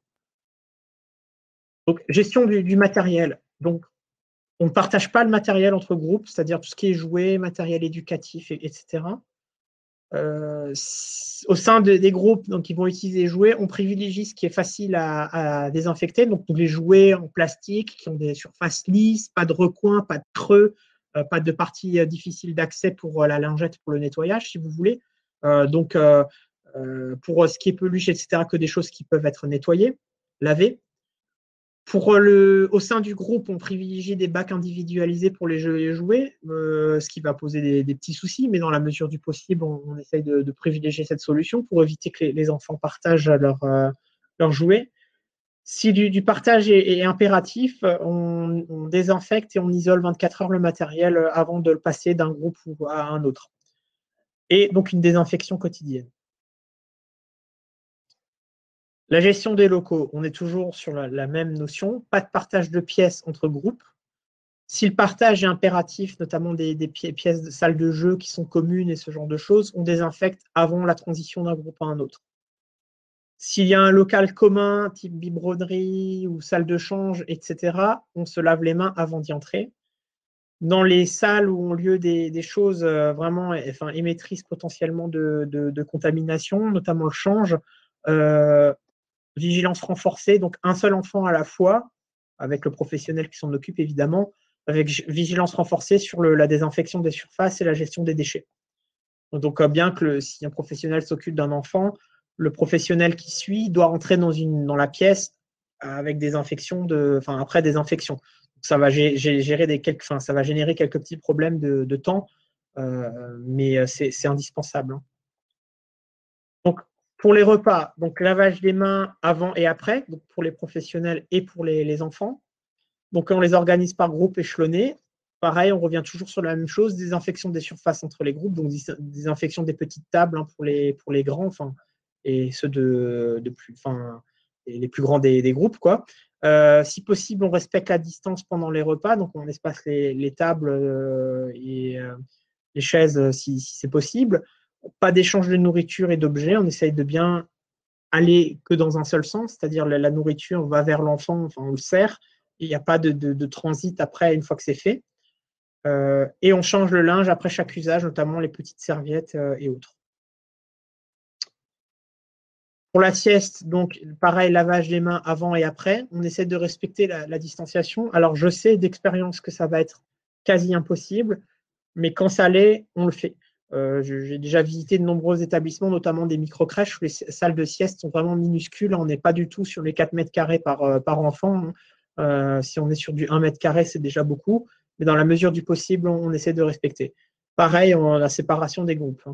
Donc, gestion du matériel. Donc, on ne partage pas le matériel entre groupes, c'est-à-dire tout ce qui est jouets, matériel éducatif, etc. Au sein des groupes qui vont utiliser les jouets, on privilégie ce qui est facile à désinfecter, donc les jouets en plastique qui ont des surfaces lisses, pas de recoins, pas de creux, pas de parties difficiles d'accès pour la lingette, pour le nettoyage, si vous voulez. Pour ce qui est peluche, etc., que des choses qui peuvent être nettoyées, lavées. Au sein du groupe, on privilégie des bacs individualisés pour les jeux et les jouets, ce qui va poser des petits soucis, mais dans la mesure du possible, on essaye de privilégier cette solution pour éviter que les enfants partagent leurs jouets. Si du partage est impératif, on désinfecte et on isole 24 heures le matériel avant de le passer d'un groupe à un autre. Et donc une désinfection quotidienne. La gestion des locaux, on est toujours sur la même notion, pas de partage de pièces entre groupes. Si le partage est impératif, notamment des pièces de salles de jeu qui sont communes et ce genre de choses, on désinfecte avant la transition d'un groupe à un autre. S'il y a un local commun, type biberonnerie ou salle de change, etc., on se lave les mains avant d'y entrer. Dans les salles où ont lieu des choses vraiment émettrices potentiellement de contamination, notamment le change, vigilance renforcée, donc un seul enfant à la fois, avec le professionnel qui s'en occupe évidemment, avec vigilance renforcée sur la désinfection des surfaces et la gestion des déchets. Donc bien que si un professionnel s'occupe d'un enfant, le professionnel qui suit doit rentrer dans la pièce avec des infections, après des infections. Ça va ça va générer quelques petits problèmes de temps, mais c'est indispensable. Donc, pour les repas, donc lavage des mains avant et après, donc pour les professionnels et pour les enfants. Donc, on les organise par groupe échelonné. Pareil, on revient toujours sur la même chose, désinfection des surfaces entre les groupes, donc désinfection des petites tables pour les grands, et ceux les plus grands des groupes, quoi. Si possible, on respecte la distance pendant les repas, donc on espace les tables et les chaises si c'est possible. Pas d'échange de nourriture et d'objets, on essaye de bien aller que dans un seul sens, c'est-à-dire la nourriture va vers l'enfant, on le sert, il n'y a pas de transit après une fois que c'est fait. Et on change le linge après chaque usage, notamment les petites serviettes et autres. Pour la sieste, donc pareil, lavage des mains avant et après. On essaie de respecter la distanciation. Alors, je sais d'expérience que ça va être quasi impossible, mais quand ça l'est, on le fait. J'ai déjà visité de nombreux établissements, notamment des micro-crèches où les salles de sieste sont vraiment minuscules. On n'est pas du tout sur les 4 mètres carrés par enfant. Si on est sur du 1 mètre carré, c'est déjà beaucoup. Mais dans la mesure du possible, on essaie de respecter. Pareil, on a la séparation des groupes.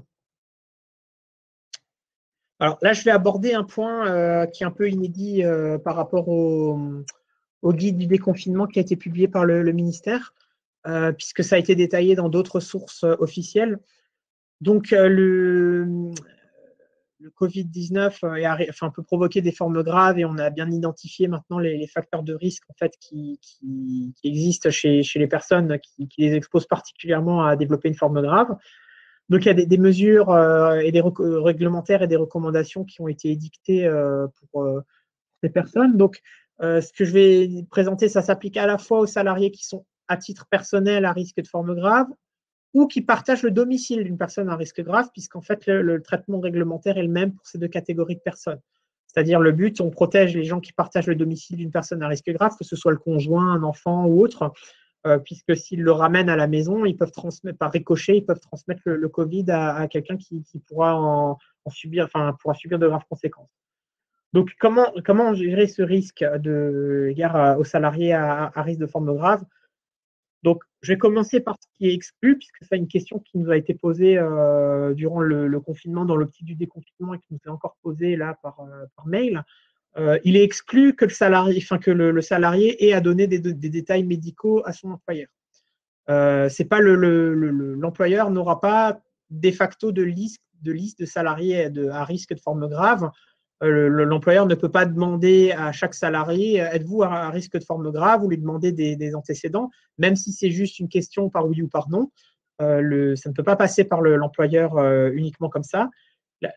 Alors là, je vais aborder un point qui est un peu inédit par rapport au guide du déconfinement qui a été publié par le ministère, puisque ça a été détaillé dans d'autres sources officielles. Donc, le Covid-19 peut provoquer des formes graves et on a bien identifié maintenant les facteurs de risque en fait, qui existent chez les personnes qui les exposent particulièrement à développer une forme grave. Donc, il y a des mesures et des réglementaires et des recommandations qui ont été édictées pour ces personnes. Donc, ce que je vais présenter, ça s'applique à la fois aux salariés qui sont à titre personnel à risque de forme grave ou qui partagent le domicile d'une personne à risque grave, puisqu'en fait, le traitement réglementaire est le même pour ces deux catégories de personnes. C'est-à-dire, le but, on protège les gens qui partagent le domicile d'une personne à risque grave, que ce soit le conjoint, un enfant ou autre, puisque s'ils le ramènent à la maison, ils peuvent transmettre par ricochet, ils peuvent transmettre le Covid à quelqu'un qui pourra pourra subir de graves conséquences. Donc, comment gérer ce risque égard aux salariés à risque de forme grave? Donc, je vais commencer par ce qui est exclu, puisque c'est une question qui nous a été posée durant le confinement, dans l'optique du déconfinement, et qui nous est encore posée là par mail. Il est exclu que le salarié ait à donner des détails médicaux à son employeur. L'employeur n'aura pas de facto de liste de salariés à risque de forme grave. L'employeur ne peut pas demander à chaque salarié êtes-vous à risque de forme grave ou lui demander des antécédents, même si c'est juste une question par oui ou par non. Ça ne peut pas passer par l'employeur uniquement comme ça.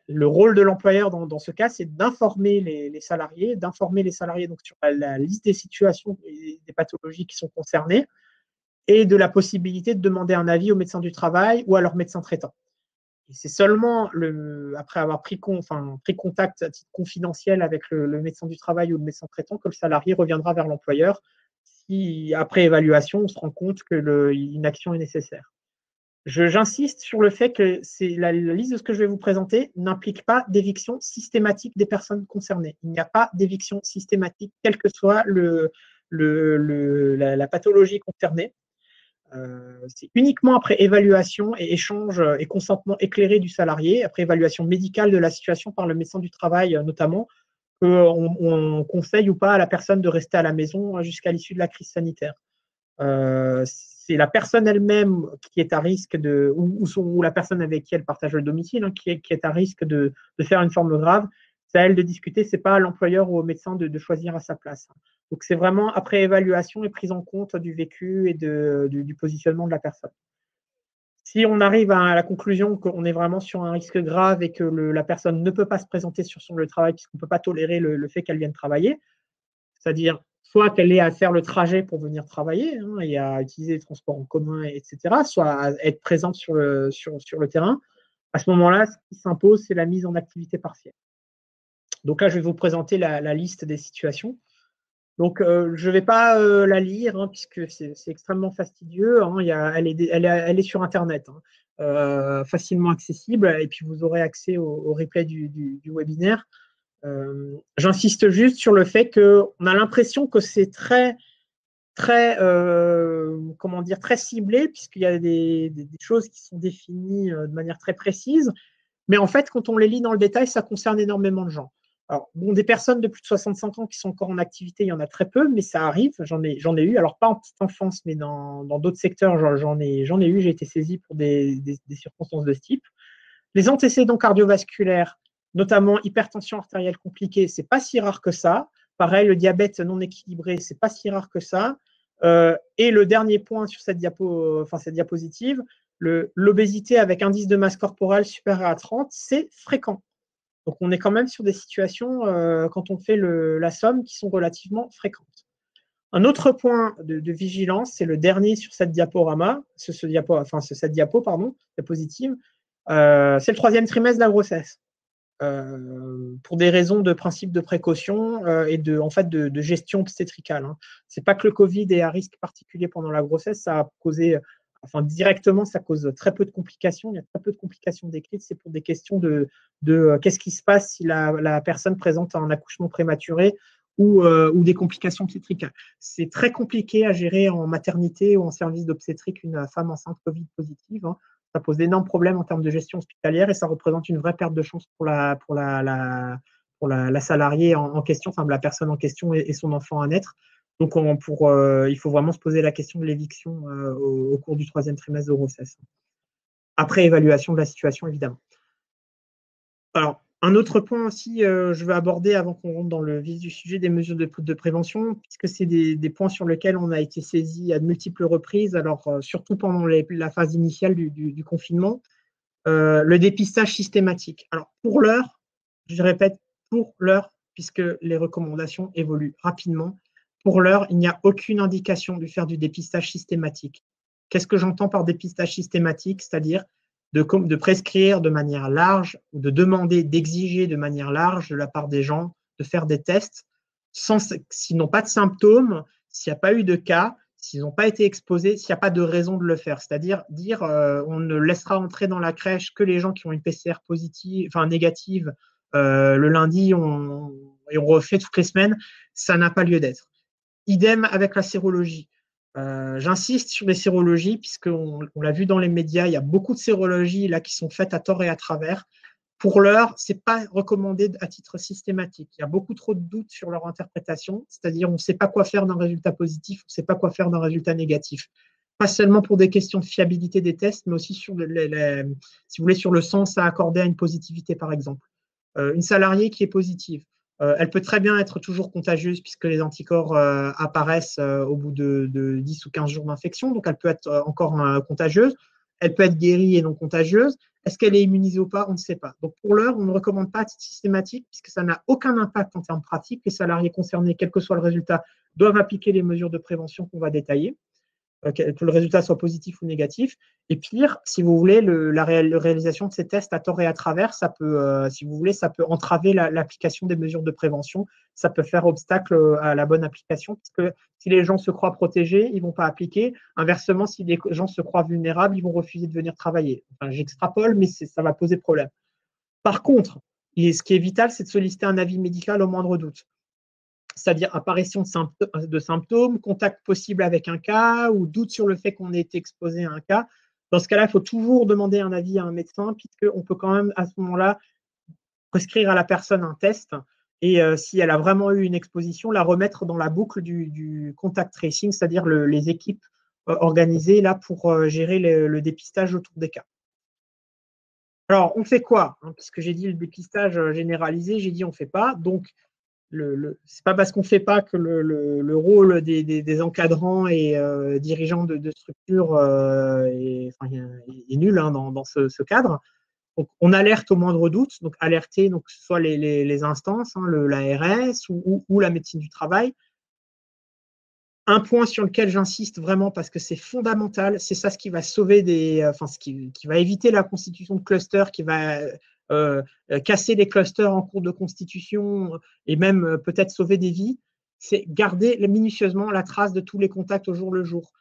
Le rôle de l'employeur dans ce cas, c'est d'informer les salariés, donc sur la liste des situations et des pathologies qui sont concernées, et de la possibilité de demander un avis au médecin du travail ou à leur médecin traitant. Et c'est seulement après avoir pris contact à titre confidentiel avec le médecin du travail ou le médecin traitant que le salarié reviendra vers l'employeur si, après évaluation, on se rend compte qu'une action est nécessaire. J'insiste sur le fait que la liste de ce que je vais vous présenter n'implique pas d'éviction systématique des personnes concernées. Il n'y a pas d'éviction systématique, quelle que soit la pathologie concernée. C'est uniquement après évaluation et échange et consentement éclairé du salarié, après évaluation médicale de la situation par le médecin du travail notamment, qu'on conseille ou pas à la personne de rester à la maison jusqu'à l'issue de la crise sanitaire. C'est la personne elle-même qui est à risque ou la personne avec qui elle partage le domicile qui est à risque de faire une forme grave. C'est à elle de discuter, c'est pas à l'employeur ou au médecin de choisir à sa place. Donc c'est vraiment après évaluation et prise en compte du vécu et du positionnement de la personne. Si on arrive à la conclusion qu'on est vraiment sur un risque grave et que la personne ne peut pas se présenter sur son lieu de travail puisqu'on ne peut pas tolérer le fait qu'elle vienne travailler, c'est-à-dire soit qu'elle ait à faire le trajet pour venir travailler et à utiliser les transports en commun, etc., soit à être présente sur le terrain. À ce moment-là, ce qui s'impose, c'est la mise en activité partielle. Donc là, je vais vous présenter la liste des situations. Donc, je ne vais pas la lire puisque c'est extrêmement fastidieux. Elle est sur Internet, facilement accessible, et puis vous aurez accès au replay du webinaire. J'insiste juste sur le fait qu'on a l'impression que c'est très ciblé, puisqu'il y a des choses qui sont définies de manière très précise. Mais en fait, quand on les lit dans le détail, ça concerne énormément de gens. Alors, bon, des personnes de plus de 65 ans qui sont encore en activité, il y en a très peu, mais ça arrive. J'en ai eu. Alors, pas en petite enfance, mais dans d'autres secteurs, j'en ai eu. J'ai été saisi pour des circonstances de ce type. Les antécédents cardiovasculaires, notamment hypertension artérielle compliquée, c'est pas si rare que ça. Pareil, le diabète non équilibré, c'est pas si rare que ça. Et le dernier point sur cette diapositive, l'obésité avec indice de masse corporelle supérieur à 30, c'est fréquent. Donc, on est quand même sur des situations, quand on fait la somme, qui sont relativement fréquentes. Un autre point de vigilance, c'est le dernier sur cette diapositive, c'est le 3e trimestre de la grossesse. Pour des raisons de principe de précaution et de gestion obstétricale. Ce n'est pas que le Covid est à risque particulier pendant la grossesse, ça a causé, directement, ça cause très peu de complications. Il y a très peu de complications décrites. C'est pour des questions de qu'est-ce qui se passe si la personne présente un accouchement prématuré ou des complications obstétricales. C'est très compliqué à gérer en maternité ou en service d'obstétrique une femme enceinte Covid positive. Ça pose d'énormes problèmes en termes de gestion hospitalière et ça représente une vraie perte de chance pour la salariée en question, la personne en question et son enfant à naître. Donc, il faut vraiment se poser la question de l'éviction au cours du 3e trimestre de grossesse. Après évaluation de la situation, évidemment. Alors, un autre point aussi, je vais aborder avant qu'on rentre dans le vif du sujet des mesures de prévention, puisque c'est des points sur lesquels on a été saisi à de multiples reprises, alors surtout pendant la phase initiale du confinement, le dépistage systématique. Alors, pour l'heure, je répète, pour l'heure, puisque les recommandations évoluent rapidement, pour l'heure, il n'y a aucune indication de faire du dépistage systématique. Qu'est-ce que j'entends par dépistage systématique? C'est-à-dire de prescrire de manière large ou de demander, d'exiger de manière large de la part des gens de faire des tests s'ils n'ont pas de symptômes, s'il n'y a pas eu de cas, s'ils n'ont pas été exposés, s'il n'y a pas de raison de le faire. C'est-à-dire dire on ne laissera entrer dans la crèche que les gens qui ont une PCR négative le lundi et on refait toutes les semaines, ça n'a pas lieu d'être. Idem avec la sérologie. J'insiste sur les sérologies, puisqu'on l'a vu dans les médias, il y a beaucoup de sérologies là, qui sont faites à tort et à travers. Pour l'heure, ce n'est pas recommandé à titre systématique. Il y a beaucoup trop de doutes sur leur interprétation, c'est-à-dire on ne sait pas quoi faire d'un résultat positif, on ne sait pas quoi faire d'un résultat négatif. Pas seulement pour des questions de fiabilité des tests, mais aussi sur, si vous voulez, sur le sens à accorder à une positivité, par exemple. Une salariée qui est positive, elle peut très bien être toujours contagieuse puisque les anticorps apparaissent au bout de 10 ou 15 jours d'infection, donc elle peut être encore contagieuse. Elle peut être guérie et non contagieuse. Est-ce qu'elle est immunisée ou pas? On ne sait pas. Donc, pour l'heure, on ne recommande pas à titre systématique puisque ça n'a aucun impact en termes pratiques. Les salariés concernés, quel que soit le résultat, doivent appliquer les mesures de prévention qu'on va détailler. que le résultat soit positif ou négatif. Et pire, si vous voulez, la réalisation de ces tests à tort et à travers, ça peut, si vous voulez, ça peut entraver l'application des mesures de prévention. Ça peut faire obstacle à la bonne application, parce que si les gens se croient protégés, ils ne vont pas appliquer. Inversement, si les gens se croient vulnérables, ils vont refuser de venir travailler. Enfin, j'extrapole, mais ça va poser problème. Par contre, ce qui est vital, c'est de solliciter un avis médical au moindre doute. C'est-à-dire apparition de symptômes, contact possible avec un cas ou doute sur le fait qu'on ait été exposé à un cas. Dans ce cas-là, il faut toujours demander un avis à un médecin, puisqu'on peut quand même à ce moment-là prescrire à la personne un test et si elle a vraiment eu une exposition, la remettre dans la boucle du contact tracing, c'est-à-dire les équipes organisées là pour gérer le dépistage autour des cas. Alors, on fait quoi, parce que j'ai dit le dépistage généralisé, j'ai dit on ne fait pas. Donc, c'est pas parce qu'on ne fait pas que le rôle des encadrants et dirigeants de structures est nul dans ce cadre. Donc, on alerte au moindre doute, donc alerter, donc, que ce soit les instances, l'ARS ou la médecine du travail. Un point sur lequel j'insiste vraiment parce que c'est fondamental, c'est ça ce qui va sauver ce qui va éviter la constitution de clusters, qui va casser les clusters en cours de constitution et même peut-être sauver des vies, c'est garder minutieusement la trace de tous les contacts au jour le jour.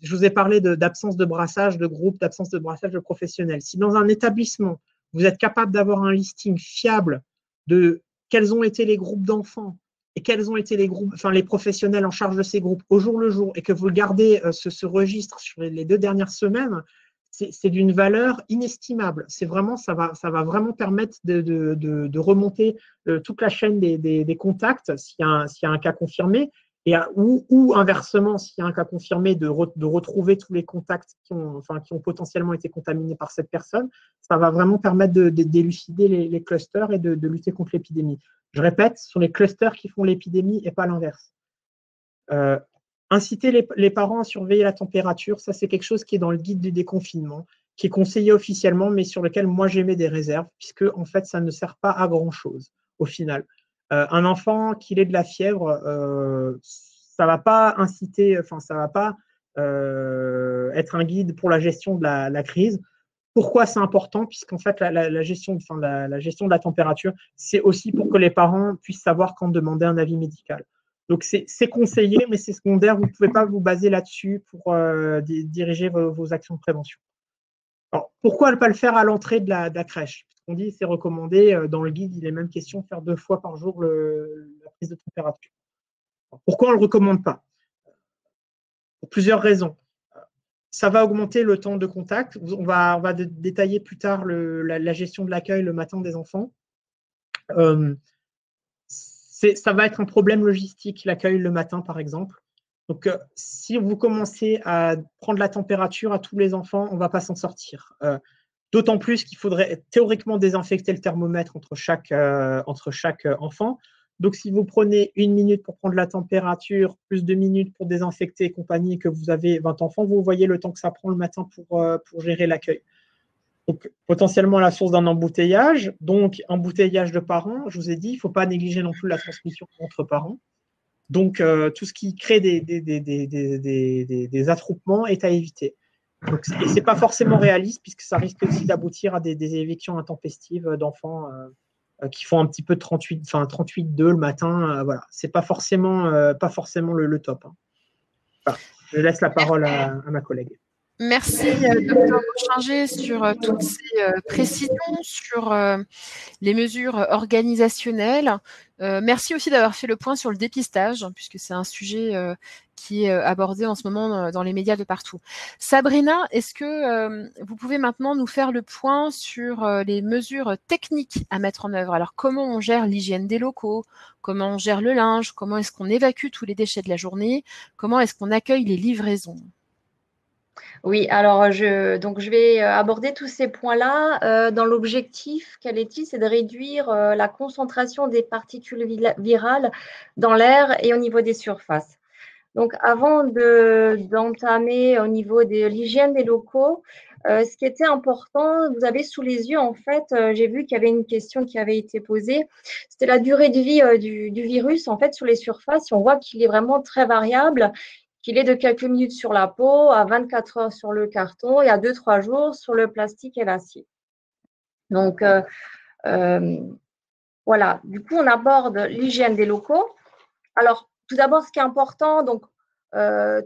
Je vous ai parlé d'absence de brassage de groupe, d'absence de brassage de professionnels. Si dans un établissement, vous êtes capable d'avoir un listing fiable de quels ont été les groupes d'enfants, et quels ont été les professionnels en charge de ces groupes au jour le jour, et que vous gardez ce registre sur les 2 dernières semaines, c'est d'une valeur inestimable. Ça va vraiment permettre de remonter toute la chaîne des contacts s'il y a un cas confirmé, ou inversement, s'il y a un cas confirmé, de retrouver tous les contacts qui ont potentiellement été contaminés par cette personne. Ça va vraiment permettre d'élucider les clusters et de lutter contre l'épidémie. Je répète, ce sont les clusters qui font l'épidémie et pas l'inverse. Inciter les parents à surveiller la température, ça c'est quelque chose qui est dans le guide du déconfinement, qui est conseillé officiellement, mais sur lequel moi j'émets des réserves, puisque en fait ça ne sert pas à grand-chose au final. Un enfant qui ait de la fièvre, ça ne va pas inciter, ça ne va pas être un guide pour la gestion de la crise. Pourquoi c'est important? Puisqu'en fait, la gestion de la température, c'est aussi pour que les parents puissent savoir quand demander un avis médical. Donc, c'est conseillé, mais c'est secondaire. Vous ne pouvez pas vous baser là-dessus pour diriger vos actions de prévention. Alors, pourquoi ne pas le faire à l'entrée de la crèche? On dit c'est recommandé. Dans le guide, il est même question de faire 2 fois par jour la prise de température. Alors, pourquoi on ne le recommande pas? Pour plusieurs raisons. Ça va augmenter le temps de contact. On va détailler plus tard la gestion de l'accueil le matin des enfants. Ça va être un problème logistique, l'accueil le matin, par exemple. Donc, si vous commencez à prendre la température à tous les enfants, on ne va pas s'en sortir. D'autant plus qu'il faudrait théoriquement désinfecter le thermomètre entre chaque enfant. Donc, si vous prenez 1 minute pour prendre la température, plus 2 minutes pour désinfecter et compagnie, et que vous avez 20 enfants, vous voyez le temps que ça prend le matin pour gérer l'accueil. Donc, potentiellement la source d'un embouteillage. Donc, embouteillage de parents, je vous ai dit, il ne faut pas négliger non plus la transmission entre parents. Donc, tout ce qui crée des attroupements est à éviter. Donc, ce n'est pas forcément réaliste, puisque ça risque aussi d'aboutir à des évictions intempestives d'enfants qui font un petit peu de 38,2 le matin. Voilà, c'est pas forcément le top. Voilà. Je laisse la parole à ma collègue. Merci, Dr. Beauchinger, sur toutes ces précisions sur les mesures organisationnelles. Merci aussi d'avoir fait le point sur le dépistage, puisque c'est un sujet qui est abordé en ce moment dans les médias de partout. Sabrina, est-ce que vous pouvez maintenant nous faire le point sur les mesures techniques à mettre en œuvre? Alors, comment on gère l'hygiène des locaux? Comment on gère le linge? Comment est-ce qu'on évacue tous les déchets de la journée? Comment est-ce qu'on accueille les livraisons? Oui, alors je vais aborder tous ces points-là dans l'objectif, quel est-il? C'est de réduire la concentration des particules virales dans l'air et au niveau des surfaces. Donc, avant d'entamer au niveau de l'hygiène des locaux, ce qui était important, vous avez sous les yeux, en fait, j'ai vu qu'il y avait une question qui avait été posée, c'était la durée de vie du virus, en fait, sur les surfaces. On voit qu'il est vraiment très variable, qu'il est de quelques minutes sur la peau, à 24 heures sur le carton et à 2-3 jours sur le plastique et l'acier. Donc, voilà. Du coup, on aborde l'hygiène des locaux. Alors, tout d'abord, ce qui est important, donc,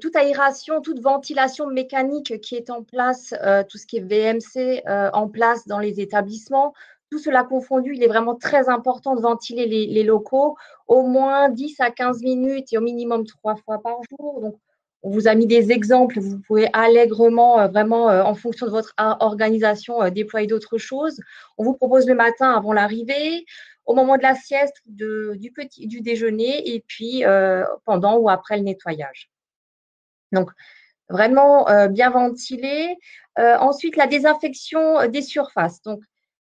toute aération, toute ventilation mécanique qui est en place, tout ce qui est VMC en place dans les établissements, tout cela confondu, il est vraiment très important de ventiler les locaux au moins 10 à 15 minutes et au minimum 3 fois par jour. Donc, on vous a mis des exemples, vous pouvez allègrement, vraiment, en fonction de votre organisation, déployer d'autres choses. On vous propose le matin avant l'arrivée, au moment de la sieste, du déjeuner et puis pendant ou après le nettoyage. Donc, vraiment bien ventilé. Ensuite, la désinfection des surfaces. Donc,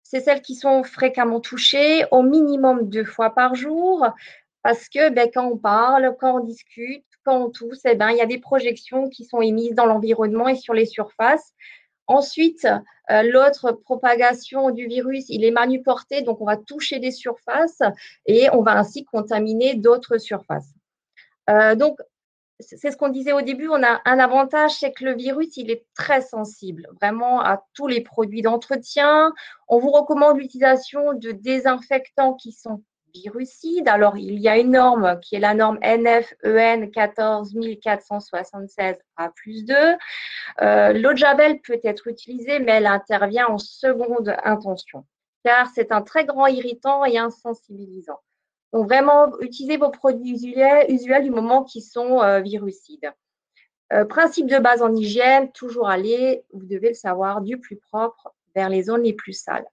c'est celles qui sont fréquemment touchées, au minimum 2 fois par jour, parce que quand on parle, quand on discute, quand on tousse, il y a des projections qui sont émises dans l'environnement et sur les surfaces. Ensuite, l'autre propagation du virus, il est manuporté, donc on va toucher des surfaces et on va ainsi contaminer d'autres surfaces. Donc, c'est ce qu'on disait au début, on a un avantage, c'est que le virus, il est très sensible vraiment à tous les produits d'entretien. On vous recommande l'utilisation de désinfectants qui sont virucides. Alors, il y a une norme qui est la norme NF-EN 14476 A+2. L'eau de Javel peut être utilisée, mais elle intervient en seconde intention, car c'est un très grand irritant et insensibilisant. Donc, vraiment, utilisez vos produits usuels du moment qui sont virucides. Principe de base en hygiène, toujours aller, vous devez le savoir, du plus propre vers les zones les plus sales.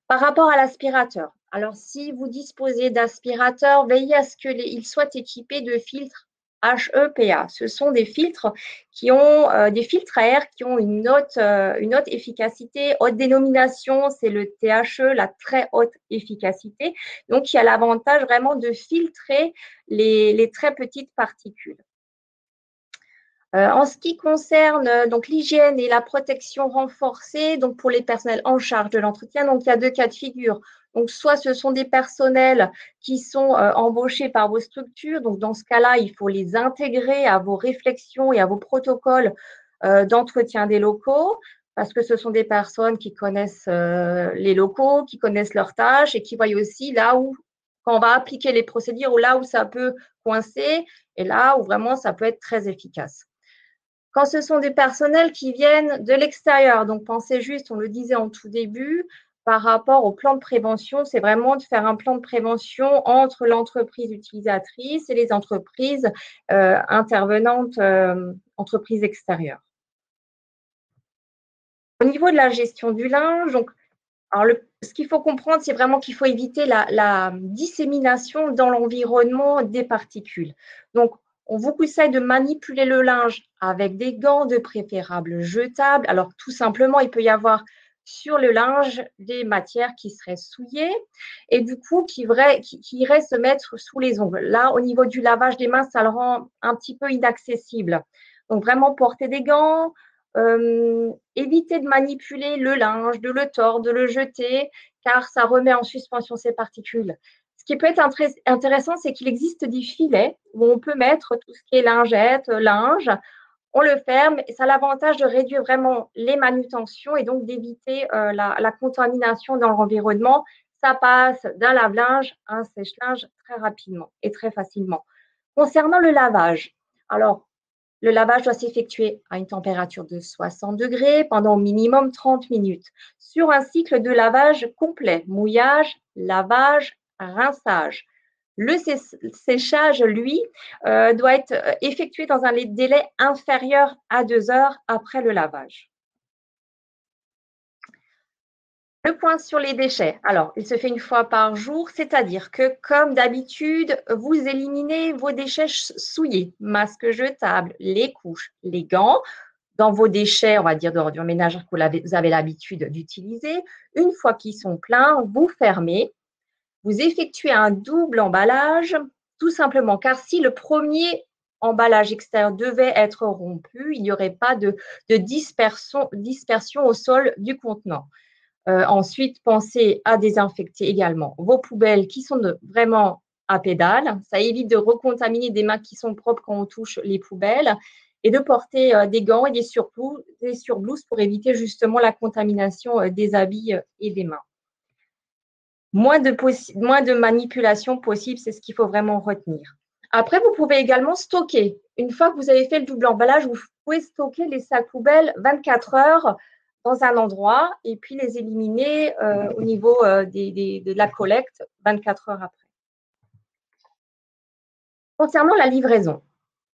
Par rapport à l'aspirateur, alors si vous disposez d'aspirateurs, veillez à ce qu'ils soient équipés de filtres HEPA. Ce sont des filtres qui ont des filtres à air qui ont une haute efficacité, haute dénomination, c'est le THE, la très haute efficacité. Donc, il y a l'avantage vraiment de filtrer les très petites particules. En ce qui concerne donc l'hygiène et la protection renforcée, donc pour les personnels en charge de l'entretien, donc il y a 2 cas de figure. Donc, soit ce sont des personnels qui sont embauchés par vos structures. Donc, dans ce cas-là, il faut les intégrer à vos réflexions et à vos protocoles d'entretien des locaux, parce que ce sont des personnes qui connaissent les locaux, qui connaissent leurs tâches et qui voient aussi là où, quand on va appliquer les procédures, ou là où ça peut coincer et là où vraiment ça peut être très efficace. Quand ce sont des personnels qui viennent de l'extérieur, donc pensez juste, on le disait en tout début, par rapport au plan de prévention, c'est vraiment de faire un plan de prévention entre l'entreprise utilisatrice et les entreprises intervenantes, entreprises extérieures. Au niveau de la gestion du linge, donc, alors ce qu'il faut comprendre, c'est vraiment qu'il faut éviter la dissémination dans l'environnement des particules. Donc, on vous conseille de manipuler le linge avec des gants, de préférable jetables. Alors, tout simplement, il peut y avoir sur le linge des matières qui seraient souillées et du coup, qui iraient se mettre sous les ongles. Là, au niveau du lavage des mains, ça le rend un petit peu inaccessible. Donc, vraiment, porter des gants, éviter de manipuler le linge, de le tordre, de le jeter, car ça remet en suspension ces particules. Ce qui peut être intéressant, c'est qu'il existe des filets où on peut mettre tout ce qui est lingette, linge. On le ferme et ça a l'avantage de réduire vraiment les manutentions et donc d'éviter la contamination dans l'environnement. Ça passe d'un lave-linge à un sèche-linge très rapidement et très facilement. Concernant le lavage, alors, le lavage doit s'effectuer à une température de 60 degrés pendant au minimum 30 minutes sur un cycle de lavage complet, mouillage, lavage, rinçage. Le séchage, lui, doit être effectué dans un délai inférieur à 2 heures après le lavage. Le point sur les déchets. Alors, il se fait une fois par jour, c'est-à-dire que, comme d'habitude, vous éliminez vos déchets souillés, masques jetables, les couches, les gants, dans vos déchets, on va dire d'ordures ménagères que vous avez l'habitude d'utiliser. Une fois qu'ils sont pleins, vous fermez, vous effectuez un double emballage, tout simplement, car si le premier emballage extérieur devait être rompu, il n'y aurait pas de dispersion au sol du contenant. Ensuite, pensez à désinfecter également vos poubelles qui sont vraiment à pédale. Ça évite de recontaminer des mains qui sont propres quand on touche les poubelles et de porter des gants et des surblouses pour éviter justement la contamination des habits et des mains. Moins de manipulation possible, c'est ce qu'il faut vraiment retenir. Après, vous pouvez également stocker. Une fois que vous avez fait le double emballage, vous pouvez stocker les sacs poubelles 24 heures dans un endroit et puis les éliminer au niveau de la collecte 24 heures après. Concernant la livraison,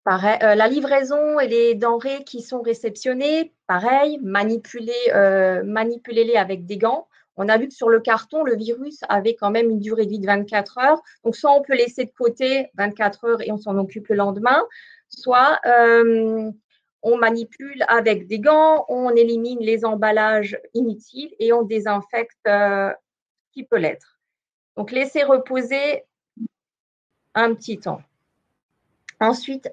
pareil, la livraison et les denrées qui sont réceptionnées, pareil, manipulez-les avec des gants. On a vu que sur le carton, le virus avait quand même une durée de vie de 24 heures. Donc, soit on peut laisser de côté 24 heures et on s'en occupe le lendemain, soit on manipule avec des gants, on élimine les emballages inutiles et on désinfecte ce qui peut l'être. Donc, laissez reposer un petit temps. Ensuite,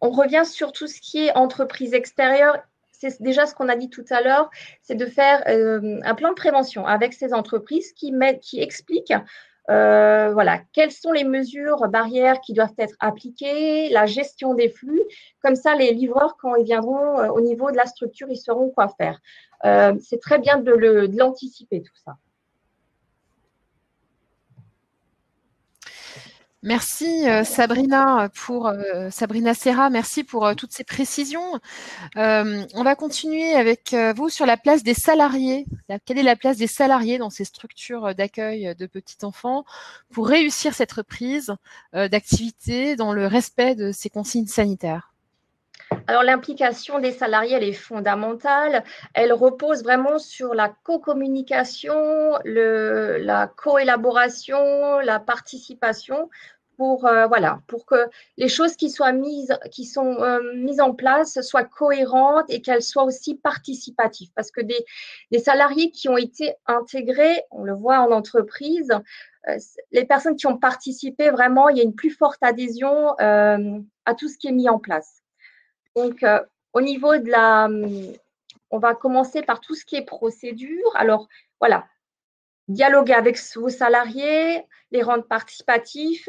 on revient sur tout ce qui est entreprise extérieure. C'est déjà ce qu'on a dit tout à l'heure, c'est de faire un plan de prévention avec ces entreprises qui expliquent voilà, quelles sont les mesures barrières qui doivent être appliquées, la gestion des flux. Comme ça, les livreurs, quand ils viendront au niveau de la structure, ils sauront quoi faire. C'est très bien de l'anticiper, tout ça. Merci Sabrina Sabrina Serra, merci pour toutes ces précisions. On va continuer avec vous sur la place des salariés. Quelle est la place des salariés dans ces structures d'accueil de petits enfants pour réussir cette reprise d'activité dans le respect de ces consignes sanitaires? Alors, l'implication des salariés, elle est fondamentale. Elle repose vraiment sur la co-communication, la co-élaboration, la participation pour que les choses qui sont mises en place soient cohérentes et qu'elles soient aussi participatives. Parce que des salariés qui ont été intégrés, on le voit en entreprise, les personnes qui ont participé, vraiment, il y a une plus forte adhésion à tout ce qui est mis en place. Donc, au niveau on va commencer par tout ce qui est procédure. Alors, voilà, dialoguer avec vos salariés, les rendre participatifs.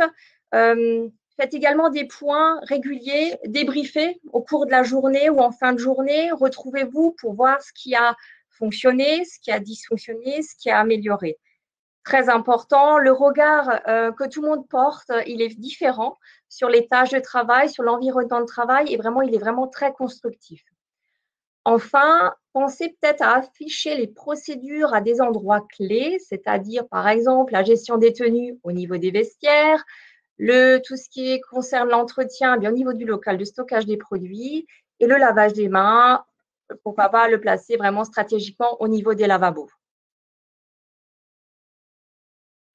Faites également des points réguliers, débriefez au cours de la journée ou en fin de journée. Retrouvez-vous pour voir ce qui a fonctionné, ce qui a dysfonctionné, ce qui a amélioré. Très important, le regard que tout le monde porte, il est différent sur les tâches de travail, sur l'environnement de travail et vraiment, il est vraiment très constructif. Enfin, pensez peut-être à afficher les procédures à des endroits clés, c'est-à-dire par exemple la gestion des tenues au niveau des vestiaires, tout ce qui concerne l'entretien au niveau du local de stockage des produits et le lavage des mains, pourquoi pas le placer vraiment stratégiquement au niveau des lavabos.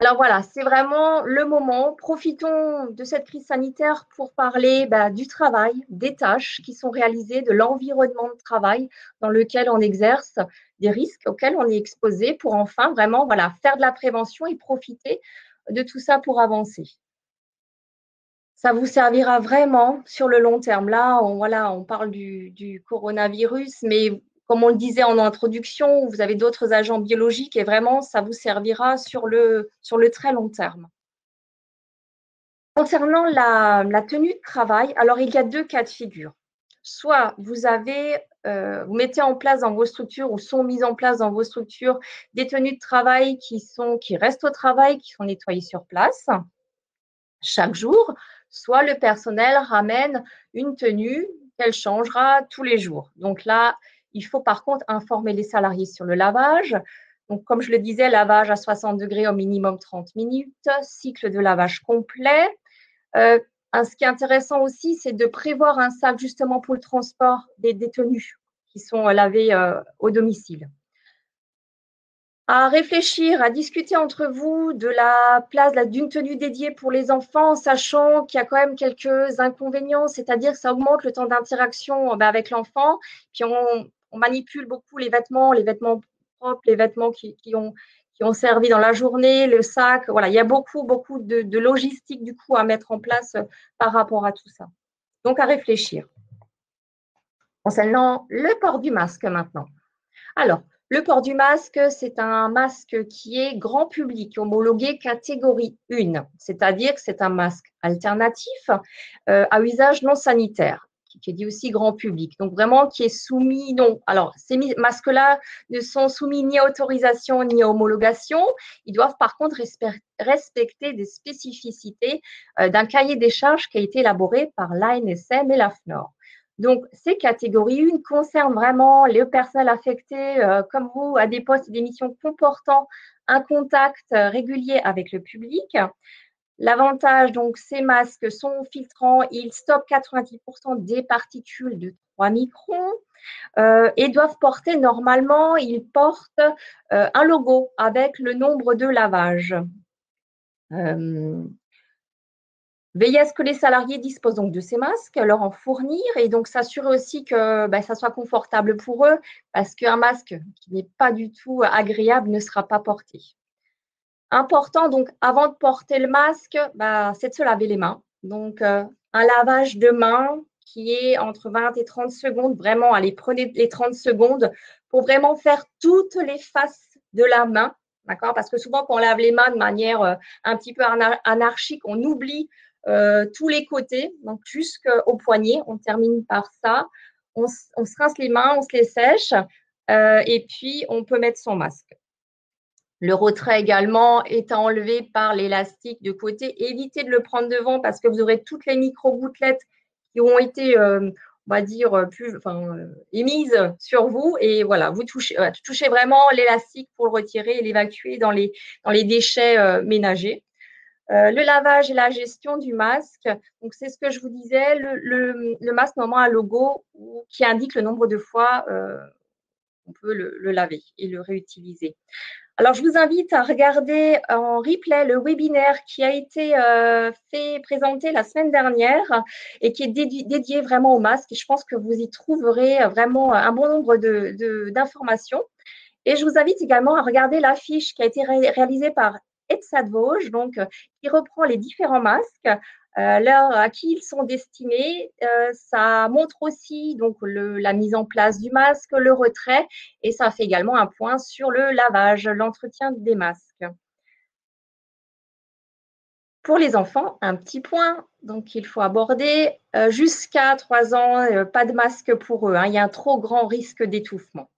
Alors voilà, c'est vraiment le moment. Profitons de cette crise sanitaire pour parler du travail, des tâches qui sont réalisées, de l'environnement de travail dans lequel on exerce, des risques auxquels on est exposé pour enfin vraiment faire de la prévention et profiter de tout ça pour avancer. Ça vous servira vraiment sur le long terme. Là, on parle du coronavirus, mais comme on le disait en introduction, vous avez d'autres agents biologiques et vraiment, ça vous servira sur le très long terme. Concernant la tenue de travail, alors il y a deux cas de figure. Soit vous mettez en place dans vos structures ou sont mises en place dans vos structures des tenues de travail qui restent au travail, qui sont nettoyées sur place chaque jour, soit le personnel ramène une tenue qu'elle changera tous les jours. Donc là, il faut par contre informer les salariés sur le lavage. Donc, comme je le disais, lavage à 60 degrés au minimum 30 minutes, cycle de lavage complet. Ce qui est intéressant aussi, c'est de prévoir un sac justement pour le transport des tenues qui sont lavées au domicile. À réfléchir, à discuter entre vous de la place d'une tenue dédiée pour les enfants, sachant qu'il y a quand même quelques inconvénients, c'est-à-dire que ça augmente le temps d'interaction avec l'enfant, puis on manipule beaucoup les vêtements propres, les vêtements qui ont servi dans la journée, le sac, voilà, il y a beaucoup de logistique du coup à mettre en place par rapport à tout ça. Donc à réfléchir. Concernant le port du masque maintenant. Alors, Le port du masque, c'est un masque qui est grand public, homologué catégorie 1, c'est-à-dire que c'est un masque alternatif à usage non sanitaire, qui est dit aussi grand public. Donc, vraiment, qui est soumis, non. Alors, ces masques-là ne sont soumis ni à autorisation ni à homologation. Ils doivent, par contre, respecter des spécificités d'un cahier des charges qui a été élaboré par l'ANSM et l'AFNOR. Donc, ces catégories 1 concernent vraiment les personnels affectés, comme vous, à des postes et des missions comportant un contact régulier avec le public. L'avantage, donc, ces masques sont filtrants, ils stoppent 90% des particules de 3 microns et doivent porter normalement, ils portent un logo avec le nombre de lavages. Veiller à ce que les salariés disposent donc de ces masques, leur en fournir et donc s'assurer aussi que ça soit confortable pour eux parce qu'un masque qui n'est pas du tout agréable ne sera pas porté. Important, donc, avant de porter le masque, c'est de se laver les mains. Donc, un lavage de mains qui est entre 20 et 30 secondes. Vraiment, allez, prenez les 30 secondes pour vraiment faire toutes les faces de la main. D'accord? Parce que souvent, quand on lave les mains de manière un petit peu anarchique, on oublie tous les côtés, donc jusqu'au poignet. On termine par ça. On se rince les mains, on se les sèche et puis on peut mettre son masque. Le retrait également est enlevé par l'élastique de côté. Évitez de le prendre devant parce que vous aurez toutes les micro-gouttelettes qui ont été, on va dire, émises sur vous. Et voilà, vous touchez vraiment l'élastique pour le retirer et l'évacuer dans les déchets ménagers. Le lavage et la gestion du masque. Donc, c'est ce que je vous disais. Le masque, normalement, a un logo qui indique le nombre de fois on peut le laver et le réutiliser. Alors, je vous invite à regarder en replay le webinaire qui a été présenté la semaine dernière et qui est dédié vraiment au masque. Et je pense que vous y trouverez vraiment un bon nombre d'informations. Et je vous invite également à regarder l'affiche qui a été réalisée par Etsat Vosges, donc qui reprend les différents masques, à qui ils sont destinés. Ça montre aussi donc la mise en place du masque, le retrait, et ça fait également un point sur le lavage, l'entretien des masques. Pour les enfants, un petit point donc il faut aborder. Jusqu'à 3 ans, pas de masque pour eux. Il y a un trop grand risque d'étouffement.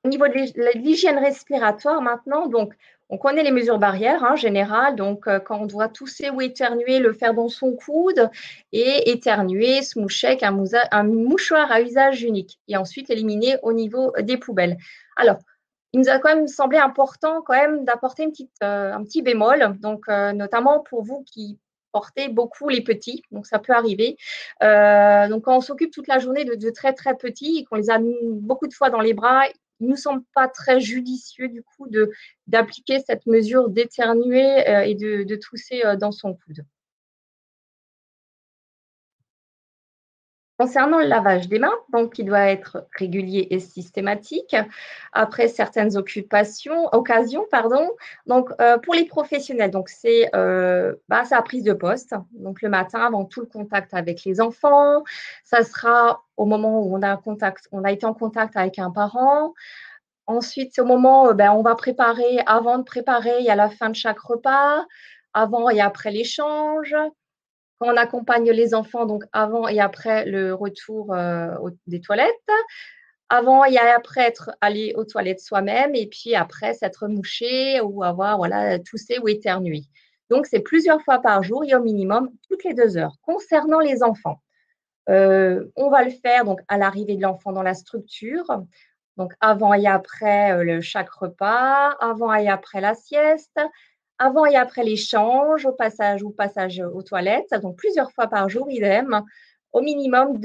Au niveau de l'hygiène respiratoire maintenant, donc on connaît les mesures barrières générales, donc quand on doit tousser ou éternuer, le faire dans son coude et éternuer, se moucher avec un mouchoir à usage unique et ensuite éliminer au niveau des poubelles. Alors, il nous a quand même semblé important quand même d'apporter un petit bémol, donc notamment pour vous qui portez beaucoup les petits, donc ça peut arriver. Donc quand on s'occupe toute la journée de très très petits et qu'on les a beaucoup de fois dans les bras, il ne nous semble pas très judicieux du coup d'appliquer cette mesure d'éternuer et de tousser dans son coude. Concernant le lavage des mains, donc qui doit être régulier et systématique, après certaines occasions, donc pour les professionnels, donc c'est sa prise de poste, donc le matin avant tout le contact avec les enfants, ça sera au moment où on a été en contact avec un parent. Ensuite, c'est au moment où on va préparer, avant de préparer et à la fin de chaque repas, avant et après l'échange. Quand on accompagne les enfants, donc avant et après le retour des toilettes, avant et après être allé aux toilettes soi-même, et puis après s'être mouché ou avoir toussé ou éternué. Donc, c'est plusieurs fois par jour et au minimum toutes les 2 heures. Concernant les enfants, on va le faire donc à l'arrivée de l'enfant dans la structure, donc avant et après chaque repas, avant et après la sieste, avant et après l'échange, au passage aux toilettes, donc plusieurs fois par jour, idem, au minimum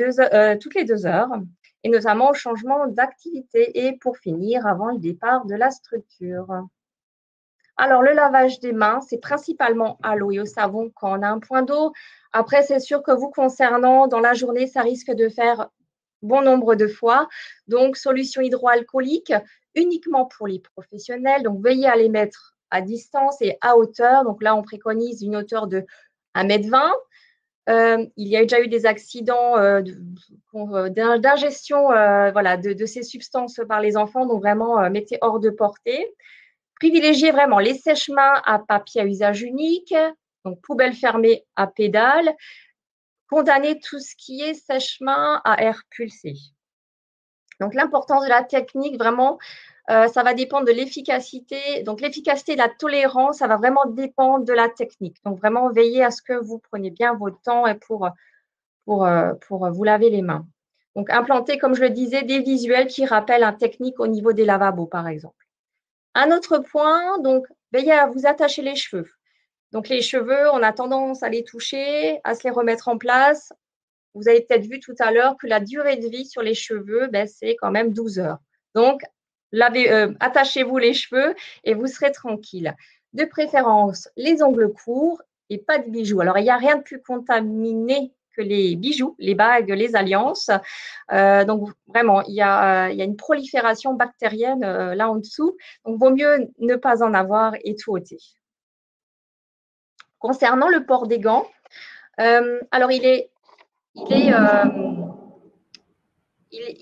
toutes les 2 heures, et notamment au changement d'activité et pour finir avant le départ de la structure. Alors, le lavage des mains, c'est principalement à l'eau et au savon quand on a un point d'eau. Après, c'est sûr que vous concernant, dans la journée, ça risque de faire bon nombre de fois. Donc, solution hydroalcoolique uniquement pour les professionnels. Donc, veillez à les mettre à distance et à hauteur. Donc là, on préconise une hauteur de 1,20 m. Il y a déjà eu des accidents d'ingestion voilà, de ces substances par les enfants, donc vraiment mettez hors de portée. Privilégiez vraiment les sèche-mains à papier à usage unique, donc poubelle fermée à pédale. Condamnez tout ce qui est sèche-mains à air pulsé. Donc l'importance de la technique, vraiment, ça va dépendre de l'efficacité. Donc l'efficacité et la tolérance, ça va vraiment dépendre de la technique. Donc vraiment, veillez à ce que vous preniez bien votre temps et pour vous laver les mains. Donc implanter, comme je le disais, des visuels qui rappellent un technique au niveau des lavabos, par exemple. Un autre point, donc veillez à vous attacher les cheveux. Donc les cheveux, on a tendance à les toucher, à se les remettre en place. Vous avez peut-être vu tout à l'heure que la durée de vie sur les cheveux, c'est quand même 12 heures. Donc, attachez-vous les cheveux et vous serez tranquille. De préférence, les ongles courts et pas de bijoux. Alors, il n'y a rien de plus contaminé que les bijoux, les bagues, les alliances. Donc, vraiment, il y a une prolifération bactérienne là en dessous. Donc, vaut mieux ne pas en avoir et tout ôter. Concernant le port des gants, alors il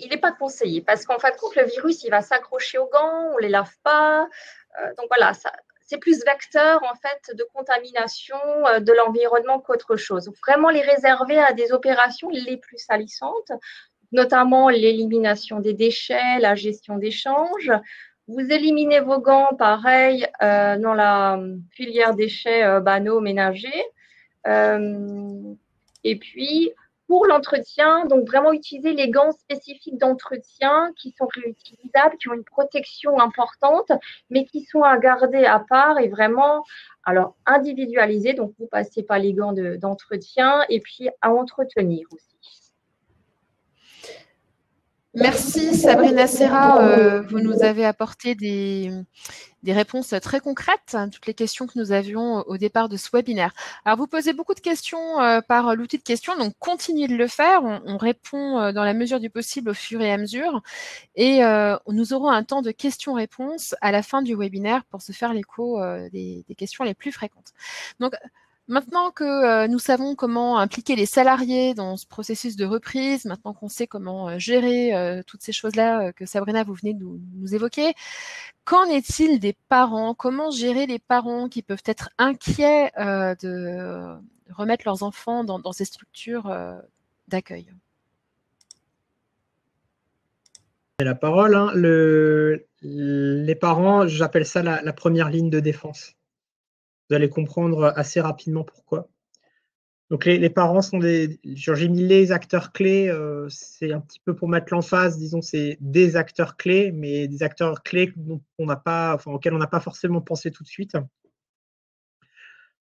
n'est pas conseillé parce qu'en fin de compte, le virus, il va s'accrocher aux gants, on ne les lave pas. Donc voilà, c'est plus vecteur en fait de contamination de l'environnement qu'autre chose. Donc, vraiment les réserver à des opérations les plus salissantes, notamment l'élimination des déchets, la gestion d'échanges. Vous éliminez vos gants, pareil, dans la filière déchets banaux ménagers. Et puis, pour l'entretien, donc vraiment utiliser les gants spécifiques d'entretien qui sont réutilisables, qui ont une protection importante, mais qui sont à garder à part et vraiment alors individualisés. Donc, vous ne passez pas les gants d'entretien et puis à entretenir aussi. Merci Sabrina Serra, vous nous avez apporté des réponses très concrètes à toutes les questions que nous avions au départ de ce webinaire. Alors vous posez beaucoup de questions par l'outil de questions, donc continuez de le faire, on répond dans la mesure du possible au fur et à mesure et nous aurons un temps de questions-réponses à la fin du webinaire pour se faire l'écho des questions les plus fréquentes. Donc, maintenant que nous savons comment impliquer les salariés dans ce processus de reprise, maintenant qu'on sait comment gérer toutes ces choses-là que Sabrina, vous venez de nous évoquer, qu'en est-il des parents? Comment gérer les parents qui peuvent être inquiets de remettre leurs enfants dans ces structures d'accueil? La parole, hein, les parents, j'appelle ça la première ligne de défense. Vous allez comprendre assez rapidement pourquoi. Donc les parents sont j'ai mis les acteurs clés, c'est un petit peu pour mettre l'emphase, disons c'est des acteurs clés, mais des acteurs clés auxquels on n'a pas forcément pensé tout de suite.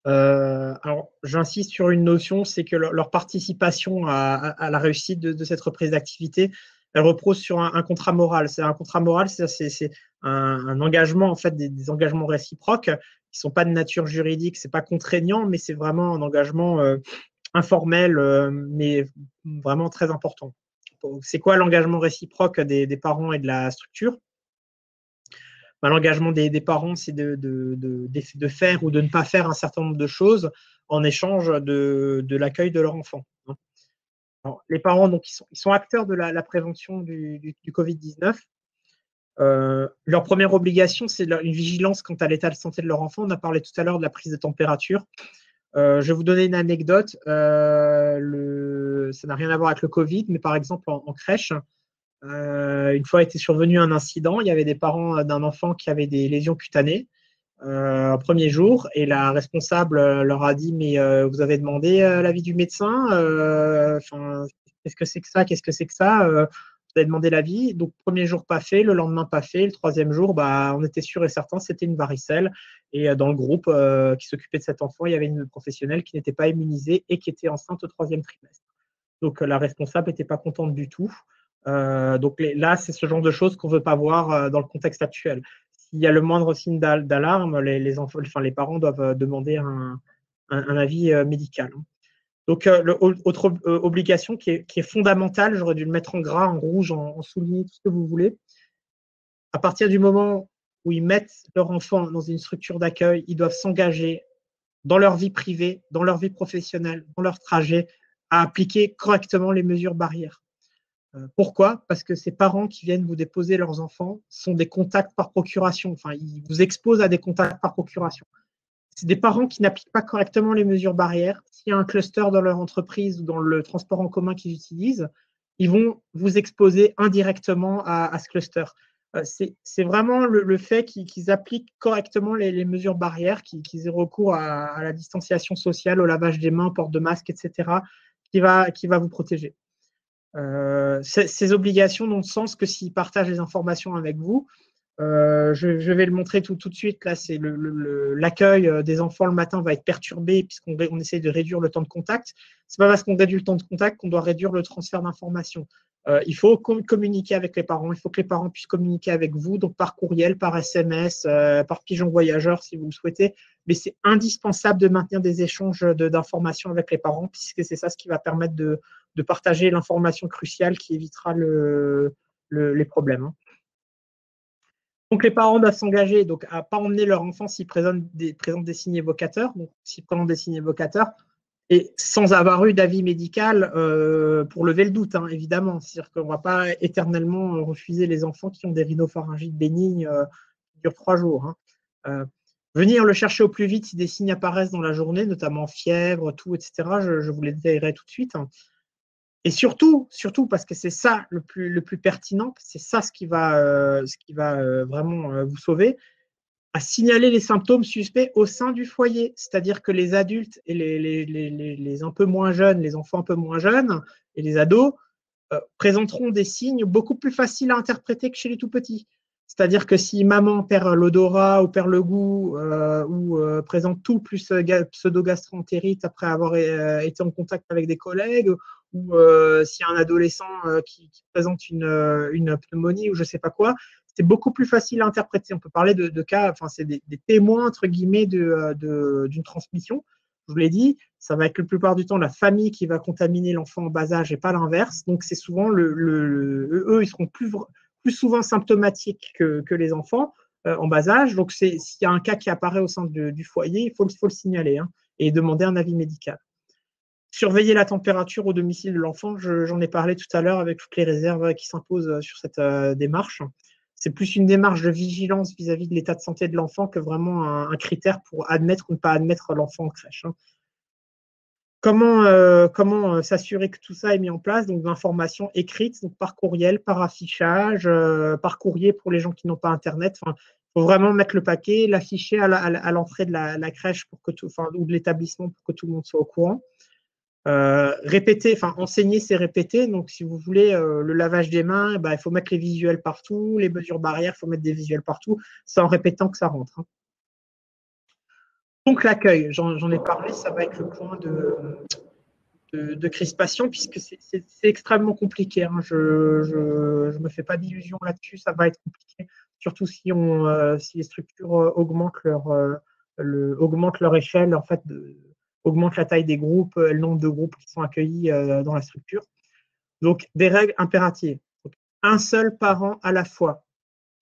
Alors j'insiste sur une notion, c'est que leur participation à la réussite de cette reprise d'activité, elle repose sur un contrat moral. C'est un contrat moral, c'est un engagement, en fait, des engagements réciproques qui ne sont pas de nature juridique, ce n'est pas contraignant, mais c'est vraiment un engagement informel, mais vraiment très important. C'est quoi l'engagement réciproque des parents et de la structure? L'engagement des parents, c'est de faire ou de ne pas faire un certain nombre de choses en échange de l'accueil de leur enfant. Alors, les parents, donc, ils sont acteurs de la prévention du Covid-19. Leur première obligation, c'est une vigilance quant à l'état de santé de leur enfant. On a parlé tout à l'heure de la prise de température. Je vais vous donner une anecdote. Ça n'a rien à voir avec le Covid, mais par exemple, en crèche, une fois était survenu un incident. Il y avait des parents d'un enfant qui avait des lésions cutanées au premier jour, et la responsable leur a dit: mais vous avez demandé l'avis du médecin, qu'est-ce que c'est que ça, qu'est-ce que c'est que ça, vous avez demandé l'avis. Donc premier jour pas fait, le lendemain pas fait, le troisième jour on était sûr et certain c'était une varicelle, et dans le groupe qui s'occupait de cet enfant, il y avait une professionnelle qui n'était pas immunisée et qui était enceinte au 3e trimestre. Donc la responsable n'était pas contente du tout. Donc là, c'est ce genre de choses qu'on ne veut pas voir dans le contexte actuel. S'il y a le moindre signe d'alarme, les parents doivent demander un avis médical. Donc, autre obligation qui est fondamentale, j'aurais dû le mettre en gras, en rouge, en souligné, tout ce que vous voulez. À partir du moment où ils mettent leur enfant dans une structure d'accueil, ils doivent s'engager dans leur vie privée, dans leur vie professionnelle, dans leur trajet, à appliquer correctement les mesures barrières. Pourquoi? Parce que ces parents qui viennent vous déposer leurs enfants sont des contacts par procuration. Enfin, ils vous exposent à des contacts par procuration. C'est des parents qui n'appliquent pas correctement les mesures barrières. S'il y a un cluster dans leur entreprise ou dans le transport en commun qu'ils utilisent, ils vont vous exposer indirectement à ce cluster. C'est vraiment le fait qu'ils appliquent correctement les mesures barrières, qu'ils aient recours à la distanciation sociale, au lavage des mains, port de masque, etc., qui va vous protéger. Ces obligations n'ont de sens que s'ils partagent les informations avec vous. Je vais le montrer tout de suite. Là, c'est l'accueil des enfants le matin va être perturbé puisqu'on essaie de réduire le temps de contact. C'est pas parce qu'on réduit le temps de contact qu'on doit réduire le transfert d'informations. Il faut communiquer avec les parents. Il faut que les parents puissent communiquer avec vous, donc par courriel, par SMS, par pigeon voyageur si vous le souhaitez. Mais c'est indispensable de maintenir des échanges d'informations avec les parents puisque c'est ça ce qui va permettre de partager l'information cruciale qui évitera les problèmes. Donc, les parents doivent s'engager donc, à ne pas emmener leur enfant s'ils présentent des signes évocateurs, donc s'ils présentent des signes évocateurs, et sans avoir eu d'avis médical pour lever le doute, hein, évidemment. C'est-à-dire qu'on ne va pas éternellement refuser les enfants qui ont des rhinopharyngites bénignes qui durent 3 jours. Hein. Venir le chercher au plus vite si des signes apparaissent dans la journée, notamment fièvre, toux, etc. Je vous les détaillerai tout de suite. Hein. Et surtout, parce que c'est ça le plus pertinent, c'est ça ce qui va vraiment vous sauver, à signaler les symptômes suspects au sein du foyer. C'est-à-dire que les adultes et les un peu moins jeunes, les enfants un peu moins jeunes et les ados présenteront des signes beaucoup plus faciles à interpréter que chez les tout petits. C'est-à-dire que si maman perd l'odorat ou perd le goût ou présente tout plus pseudo-gastroentérite après avoir été en contact avec des collègues, ou s'il y a un adolescent qui présente une pneumonie ou je ne sais pas quoi, c'est beaucoup plus facile à interpréter. On peut parler de cas, enfin c'est des témoins entre guillemets d'une transmission. Je vous l'ai dit, ça va être la plupart du temps la famille qui va contaminer l'enfant en bas âge et pas l'inverse. Donc c'est souvent eux, ils seront plus souvent symptomatiques que les enfants en bas âge. Donc s'il y a un cas qui apparaît au sein du foyer, il faut le signaler hein, et demander un avis médical. Surveiller la température au domicile de l'enfant, j'en ai parlé tout à l'heure avec toutes les réserves qui s'imposent sur cette démarche. C'est plus une démarche de vigilance vis-à-vis de l'état de santé de l'enfant que vraiment un critère pour admettre ou ne pas admettre l'enfant en crèche. Hein. Comment s'assurer que tout ça est mis en place? Donc, d'informations écrites, donc par courriel, par affichage, par courrier pour les gens qui n'ont pas Internet. Enfin, il faut vraiment mettre le paquet, l'afficher à l'entrée de la crèche pour que ou de l'établissement pour que tout le monde soit au courant. Répéter, enfin enseigner, c'est répéter. Donc, si vous voulez le lavage des mains, il faut mettre les visuels partout, les mesures barrières, il faut mettre des visuels partout. C'est en répétant que ça rentre. Hein. Donc, l'accueil, j'en ai parlé, ça va être le point de crispation puisque c'est extrêmement compliqué. Hein. Je me fais pas d'illusions là-dessus, ça va être compliqué, surtout si les structures augmentent leur échelle, en fait, augmente la taille des groupes, le nombre de groupes qui sont accueillis dans la structure. Donc, des règles impératives. Donc, un seul parent à la fois,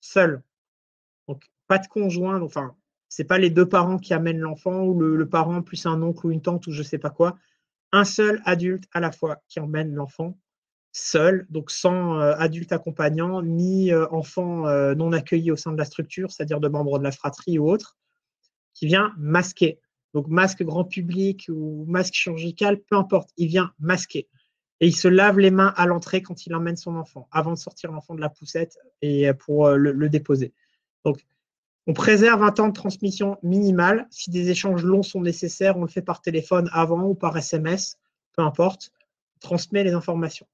seul. Donc, pas de conjoint. Enfin, c'est pas les 2 parents qui amènent l'enfant ou le parent plus un oncle ou une tante ou je sais pas quoi. Un seul adulte à la fois qui emmène l'enfant, seul, donc sans adulte accompagnant, ni enfant non accueilli au sein de la structure, c'est-à-dire de membres de la fratrie ou autre, qui vient masquer. Donc, masque grand public ou masque chirurgical, peu importe, il vient masquer. Et il se lave les mains à l'entrée quand il emmène son enfant, avant de sortir l'enfant de la poussette et pour le déposer. Donc, on préserve un temps de transmission minimal. Si des échanges longs sont nécessaires, on le fait par téléphone avant ou par SMS, peu importe. On transmet les informations.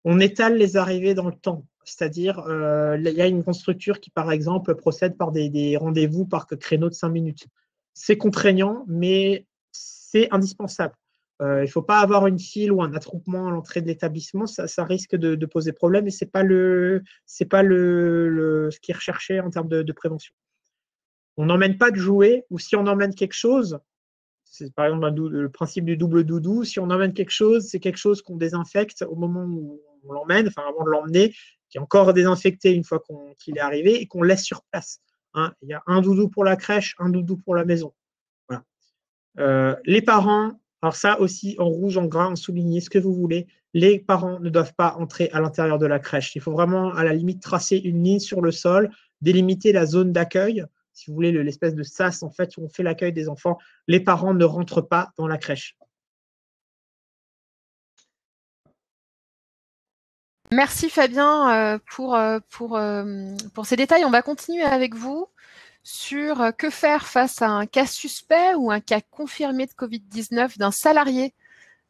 On étale les arrivées dans le temps. C'est-à-dire, il y a une grande structure qui, par exemple, procède par des rendez-vous par créneau de 5 minutes. C'est contraignant, mais c'est indispensable. Il ne faut pas avoir une file ou un attroupement à l'entrée de l'établissement, ça risque de poser problème et ce n'est pas, ce qui est recherché en termes de prévention. On n'emmène pas de jouets ou si on emmène quelque chose, c'est par exemple le principe du double doudou, si on emmène quelque chose, c'est quelque chose qu'on désinfecte au moment où on l'emmène, enfin avant de l'emmener, qui est encore désinfecté une fois qu'il est arrivé et qu'on laisse sur place. Hein. Il y a un doudou pour la crèche, un doudou pour la maison. Voilà. Les parents, alors ça aussi en rouge, en gras, en souligné, ce que vous voulez, les parents ne doivent pas entrer à l'intérieur de la crèche. Il faut vraiment, à la limite, tracer une ligne sur le sol, délimiter la zone d'accueil. Si vous voulez, l'espèce de sas, en fait, où on fait l'accueil des enfants. Les parents ne rentrent pas dans la crèche. Merci Fabien pour ces détails. On va continuer avec vous sur que faire face à un cas suspect ou un cas confirmé de Covid-19 d'un salarié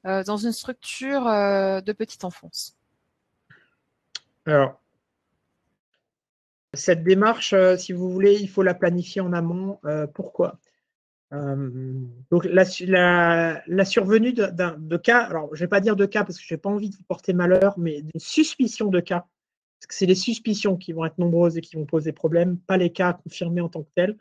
dans une structure de petite enfance. Alors, cette démarche, si vous voulez, il faut la planifier en amont. Pourquoi ? Donc, la survenue de cas, alors je ne vais pas dire de cas parce que je n'ai pas envie de vous porter malheur, mais d'une suspicion de cas, parce que c'est les suspicions qui vont être nombreuses et qui vont poser problème, pas les cas confirmés en tant que tels.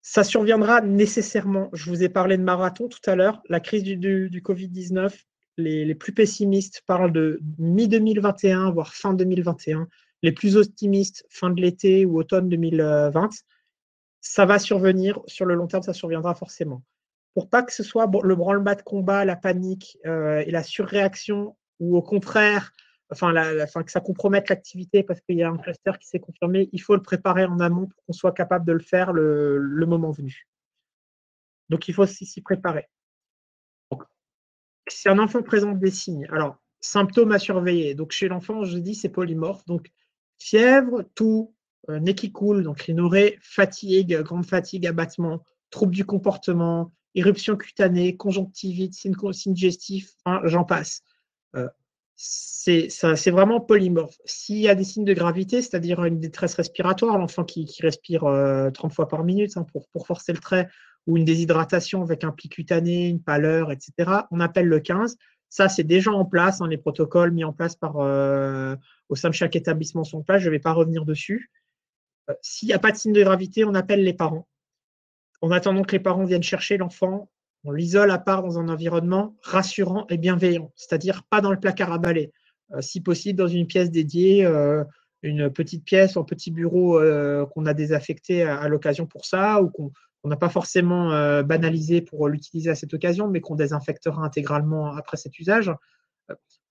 Ça surviendra nécessairement. Je vous ai parlé de marathon tout à l'heure. La crise du Covid-19, les plus pessimistes parlent de mi-2021, voire fin 2021. Les plus optimistes, fin de l'été ou automne 2020. Ça va survenir, sur le long terme, ça surviendra forcément. Pour pas que ce soit le branle-bas de combat, la panique et la surréaction, ou au contraire, que ça compromette l'activité parce qu'il y a un cluster qui s'est confirmé, il faut le préparer en amont pour qu'on soit capable de le faire le moment venu. Donc, il faut s'y préparer. Donc, si un enfant présente des signes, alors, symptômes à surveiller. Donc, chez l'enfant, je dis, c'est polymorphe. Donc, fièvre, toux, nez qui coule, donc rhinorrhée, fatigue, grande fatigue, abattement, troubles du comportement, éruption cutanée, conjonctivite, signe digestif, j'en passe. C'est vraiment polymorphe. S'il y a des signes de gravité, c'est-à-dire une détresse respiratoire, l'enfant qui respire 30 fois par minute pour forcer le trait, ou une déshydratation avec un pli cutané, une pâleur, etc., on appelle le 15. Ça, c'est déjà en place, les protocoles mis en place au sein de chaque établissement sont en place, je ne vais pas revenir dessus. S'il n'y a pas de signe de gravité, on appelle les parents. En attendant que les parents viennent chercher l'enfant, on l'isole à part dans un environnement rassurant et bienveillant, c'est-à-dire pas dans le placard à balai. Si possible, dans une pièce dédiée, une petite pièce, un petit bureau qu'on a désaffecté à l'occasion pour ça, ou qu'on n'a pas forcément banalisé pour l'utiliser à cette occasion, mais qu'on désinfectera intégralement après cet usage.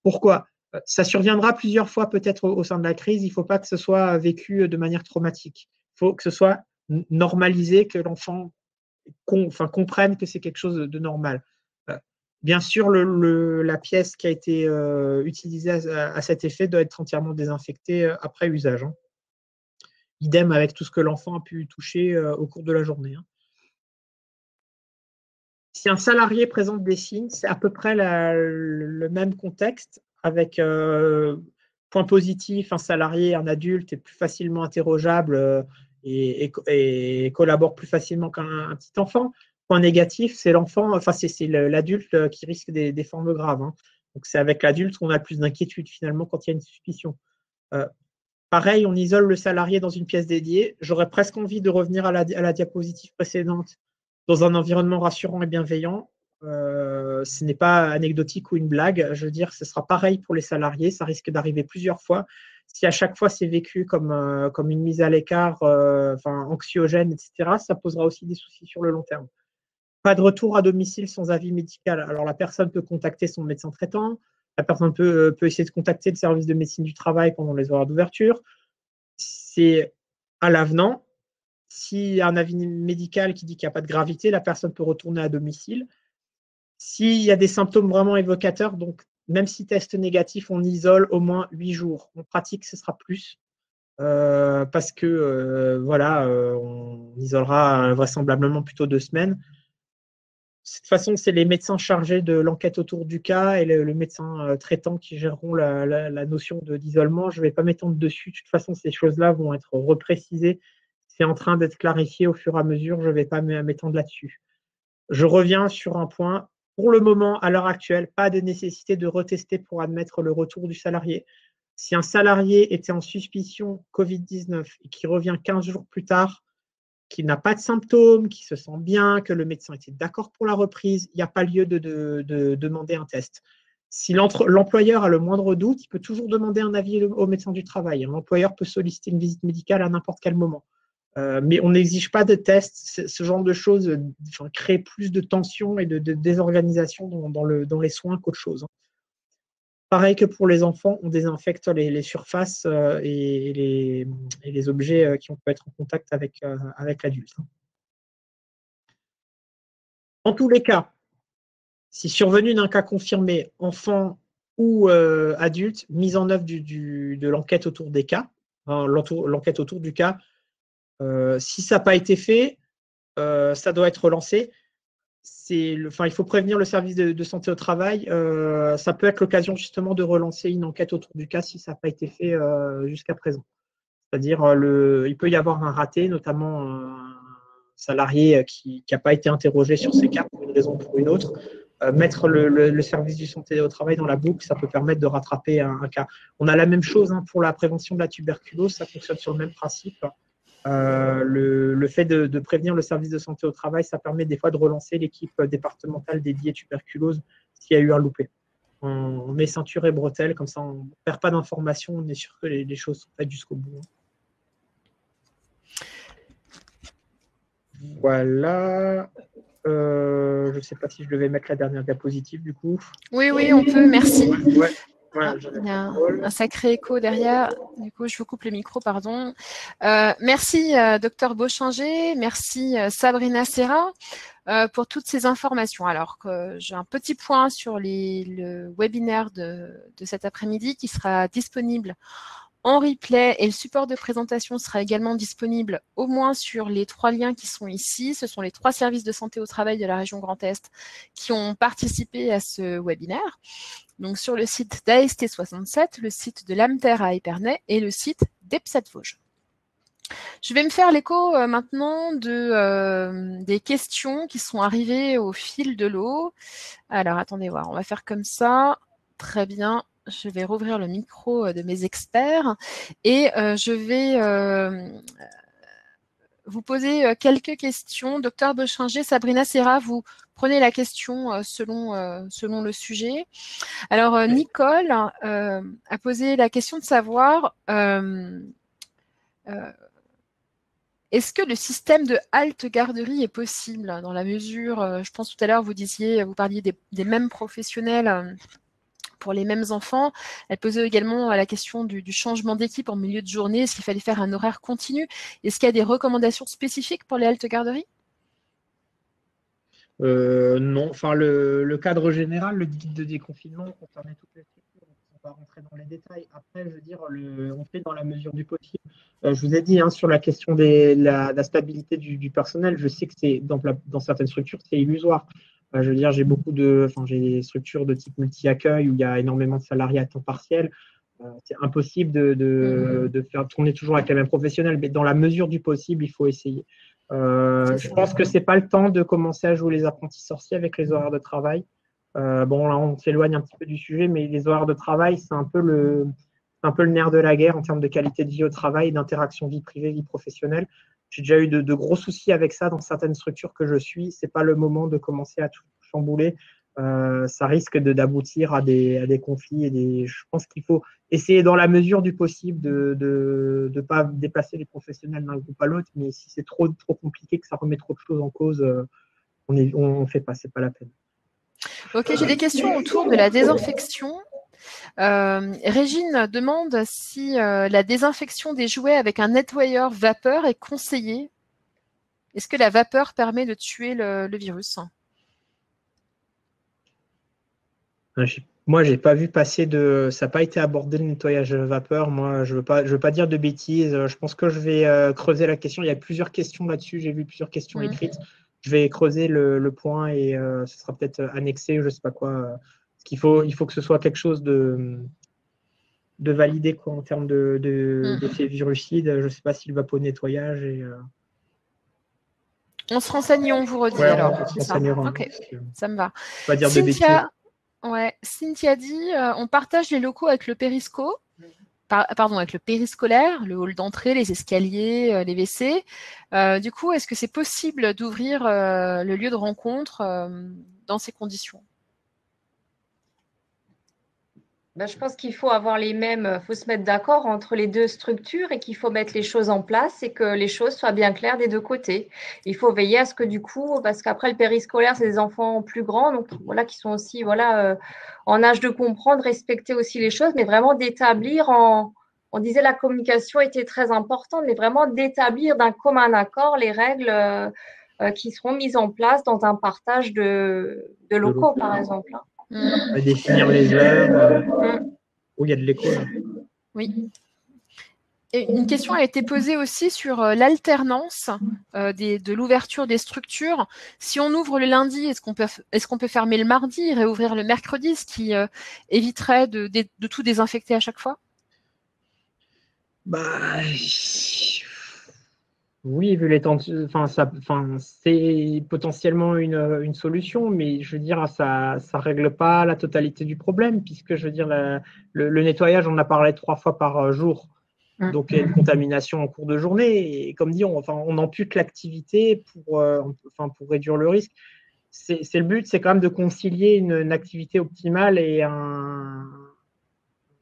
Pourquoi ? Ça surviendra plusieurs fois peut-être au sein de la crise. Il ne faut pas que ce soit vécu de manière traumatique. Il faut que ce soit normalisé, que l'enfant comprennent que c'est quelque chose de normal. Bien sûr, la pièce qui a été utilisée à cet effet doit être entièrement désinfectée après usage. Idem avec tout ce que l'enfant a pu toucher au cours de la journée. Si un salarié présente des signes, c'est à peu près le même contexte, avec point positif, un salarié, un adulte est plus facilement interrogeable et collabore plus facilement qu'un petit enfant. Point négatif, c'est l'enfant, c'est l'adulte qui risque des formes graves. Donc c'est avec l'adulte qu'on a le plus d'inquiétude finalement quand il y a une suspicion. Pareil, on isole le salarié dans une pièce dédiée. J'aurais presque envie de revenir à la diapositive précédente, dans un environnement rassurant et bienveillant. Ce n'est pas anecdotique ou une blague. Je veux dire, ce sera pareil pour les salariés. Ça risque d'arriver plusieurs fois. Si à chaque fois c'est vécu comme une mise à l'écart, anxiogène, etc., ça posera aussi des soucis sur le long terme. Pas de retour à domicile sans avis médical. Alors la personne peut contacter son médecin traitant. La personne peut essayer de contacter le service de médecine du travail pendant les horaires d'ouverture. C'est à l'avenant. S'il y a un avis médical qui dit qu'il n'y a pas de gravité, la personne peut retourner à domicile. S'il y a des symptômes vraiment évocateurs, donc même si test négatif, on isole au moins 8 jours. En pratique, ce sera plus. Parce que on isolera vraisemblablement plutôt 2 semaines. De toute façon, c'est les médecins chargés de l'enquête autour du cas et le médecin traitant qui géreront la notion d'isolement. Je ne vais pas m'étendre dessus. De toute façon, ces choses-là vont être reprécisées. C'est en train d'être clarifié au fur et à mesure. Je ne vais pas m'étendre là-dessus. Je reviens sur un point. Pour le moment, à l'heure actuelle, pas de nécessité de retester pour admettre le retour du salarié. Si un salarié était en suspicion Covid-19 et qui revient 15 jours plus tard, qui n'a pas de symptômes, qui se sent bien, que le médecin était d'accord pour la reprise, il n'y a pas lieu de demander un test. Si l'employeur a le moindre doute, il peut toujours demander un avis au médecin du travail. L'employeur peut solliciter une visite médicale à n'importe quel moment. Mais on n'exige pas de tests. Ce genre de choses crée plus de tension et de désorganisation dans les soins qu'autre chose. Pareil que pour les enfants, on désinfecte les surfaces et les objets qui peuvent être en contact avec l'adulte. En tous les cas, si survenu d'un cas confirmé, enfant ou adulte, mise en œuvre de l'enquête autour des cas, l'enquête autour du cas, si ça n'a pas été fait, ça doit être relancé. Il faut prévenir le service de santé au travail. Ça peut être l'occasion justement de relancer une enquête autour du cas si ça n'a pas été fait jusqu'à présent. C'est-à-dire, il peut y avoir un raté, notamment un salarié qui n'a pas été interrogé sur ces cas pour une raison ou pour une autre. Mettre le service de santé au travail dans la boucle, ça peut permettre de rattraper un cas. On a la même chose pour la prévention de la tuberculose, ça fonctionne sur le même principe. Le fait de prévenir le service de santé au travail, ça permet des fois de relancer l'équipe départementale dédiée tuberculose s'il y a eu un loupé. On met ceinture et bretelles, comme ça on ne perd pas d'informations, on est sûr que les choses sont faites jusqu'au bout. Voilà. Je ne sais pas si je devais mettre la dernière diapositive du coup. Oui, on peut, merci. Ouais. Il y a un sacré écho derrière. Du coup, je vous coupe le micro, pardon. Merci, Dr Beauchinger. Merci, Sabrina Serra, pour toutes ces informations. Alors, j'ai un petit point sur le webinaire de cet après-midi qui sera disponible en replay et le support de présentation sera également disponible au moins sur les 3 liens qui sont ici. Ce sont les 3 services de santé au travail de la région Grand Est qui ont participé à ce webinaire. Donc sur le site d'AST 67, le site de l'AMTER à Épernay et le site d'EPSAT Vosges. Je vais me faire l'écho maintenant des questions qui sont arrivées au fil de l'eau. Alors attendez voir, on va faire comme ça. Très bien. Je vais rouvrir le micro de mes experts et je vais vous poser quelques questions. Docteur Beauchinger, Sabrina Serra, vous prenez la question selon le sujet. Alors, Nicole a posé la question de savoir est-ce que le système de halte-garderie est possible dans la mesure, je pense tout à l'heure, vous parliez des mêmes professionnels pour les mêmes enfants. Elle posait également la question du changement d'équipe en milieu de journée. Est-ce qu'il fallait faire un horaire continu? Est-ce qu'il y a des recommandations spécifiques pour les halte-garderies? Non, le cadre général, le guide de déconfinement concernait toutes les structures, donc on ne va pas rentrer dans les détails. Après, je veux dire, on fait dans la mesure du possible. Je vous ai dit sur la question de la stabilité du personnel, je sais que c'est dans certaines structures, c'est illusoire. Je veux dire, j'ai des structures de type multi-accueil où il y a énormément de salariés à temps partiel. C'est impossible de faire tourner toujours avec les mêmes professionnels, mais dans la mesure du possible, il faut essayer. Je pense que ce n'est pas le temps de commencer à jouer les apprentis sorciers avec les horaires de travail. Bon, là, on s'éloigne un petit peu du sujet, mais les horaires de travail, c'est un peu le nerf de la guerre en termes de qualité de vie au travail, d'interaction vie privée, vie professionnelle. J'ai déjà eu de gros soucis avec ça dans certaines structures que je suis. Ce n'est pas le moment de commencer à tout chambouler. Ça risque d'aboutir à des conflits. Je pense qu'il faut essayer dans la mesure du possible de ne pas déplacer les professionnels d'un groupe à l'autre, mais si c'est trop compliqué, que ça remet trop de choses en cause, on ne fait pas, c'est pas la peine. Ok, j'ai des questions autour de la désinfection. Régine demande si la désinfection des jouets avec un nettoyeur vapeur est conseillée. Est-ce que la vapeur permet de tuer le virus? Moi, je n'ai pas vu passer ça n'a pas été abordé le nettoyage vapeur. Moi, je veux pas dire de bêtises. Je pense que je vais creuser la question. Il y a plusieurs questions là-dessus. J'ai vu plusieurs questions écrites. Je vais creuser le point et ce sera peut-être annexé, je ne sais pas quoi. Il faut que ce soit quelque chose de validé en termes d'effet virucide. Je ne sais pas si le vaponnettoyage est… On se renseigne et on vous redit alors. On se renseignera. Ok, ça me va. Pas dire de bêtises. Cynthia dit on partage les locaux avec le périsco. Avec le périscolaire, le hall d'entrée, les escaliers, les WC. Du coup, est-ce que c'est possible d'ouvrir le lieu de rencontre dans ces conditions? Ben, je pense qu'il faut avoir les mêmes, faut se mettre d'accord entre les deux structures et qu'il faut mettre les choses en place et que les choses soient bien claires des deux côtés. Il faut veiller à ce que du coup, parce qu'après le périscolaire, c'est des enfants plus grands, donc voilà, qui sont aussi en âge de comprendre, respecter aussi les choses, mais vraiment d'établir on disait la communication était très importante, mais vraiment d'établir d'un commun accord les règles qui seront mises en place dans un partage de De locaux, l'eau. par exemple. Mm. Définir les heures Mm. où il y a de l'écho, là. Oui. Et une question a été posée aussi sur l'alternance de l'ouverture des structures. Si on ouvre le lundi, est-ce qu'on peut fermer le mardi et réouvrir le mercredi, ce qui éviterait de tout désinfecter à chaque fois? Bah, oui, vu les temps, c'est potentiellement une solution, mais je veux dire, ça règle pas la totalité du problème, puisque je veux dire, le nettoyage, on en a parlé 3 fois par jour. Donc, il y a une contamination en cours de journée. Et comme dit, on ampute l'activité pour réduire le risque. C'est le but, c'est quand même de concilier une activité optimale et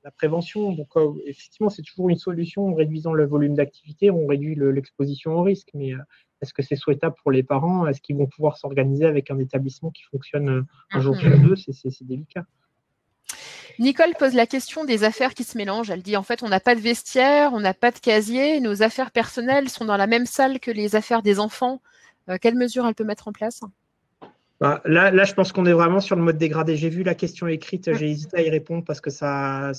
la prévention. Donc, effectivement, c'est toujours une solution. En réduisant le volume d'activité, on réduit l'exposition au risque. Mais est-ce que c'est souhaitable pour les parents? Est-ce qu'ils vont pouvoir s'organiser avec un établissement qui fonctionne un jour sur deux? C'est délicat. Nicole pose la question des affaires qui se mélangent. Elle dit, en fait, on n'a pas de vestiaire, on n'a pas de casier, nos affaires personnelles sont dans la même salle que les affaires des enfants. Quelles mesures elle peut mettre en place? Bah, là, je pense qu'on est vraiment sur le mode dégradé. J'ai vu la question écrite, j'ai hésité à y répondre parce que ça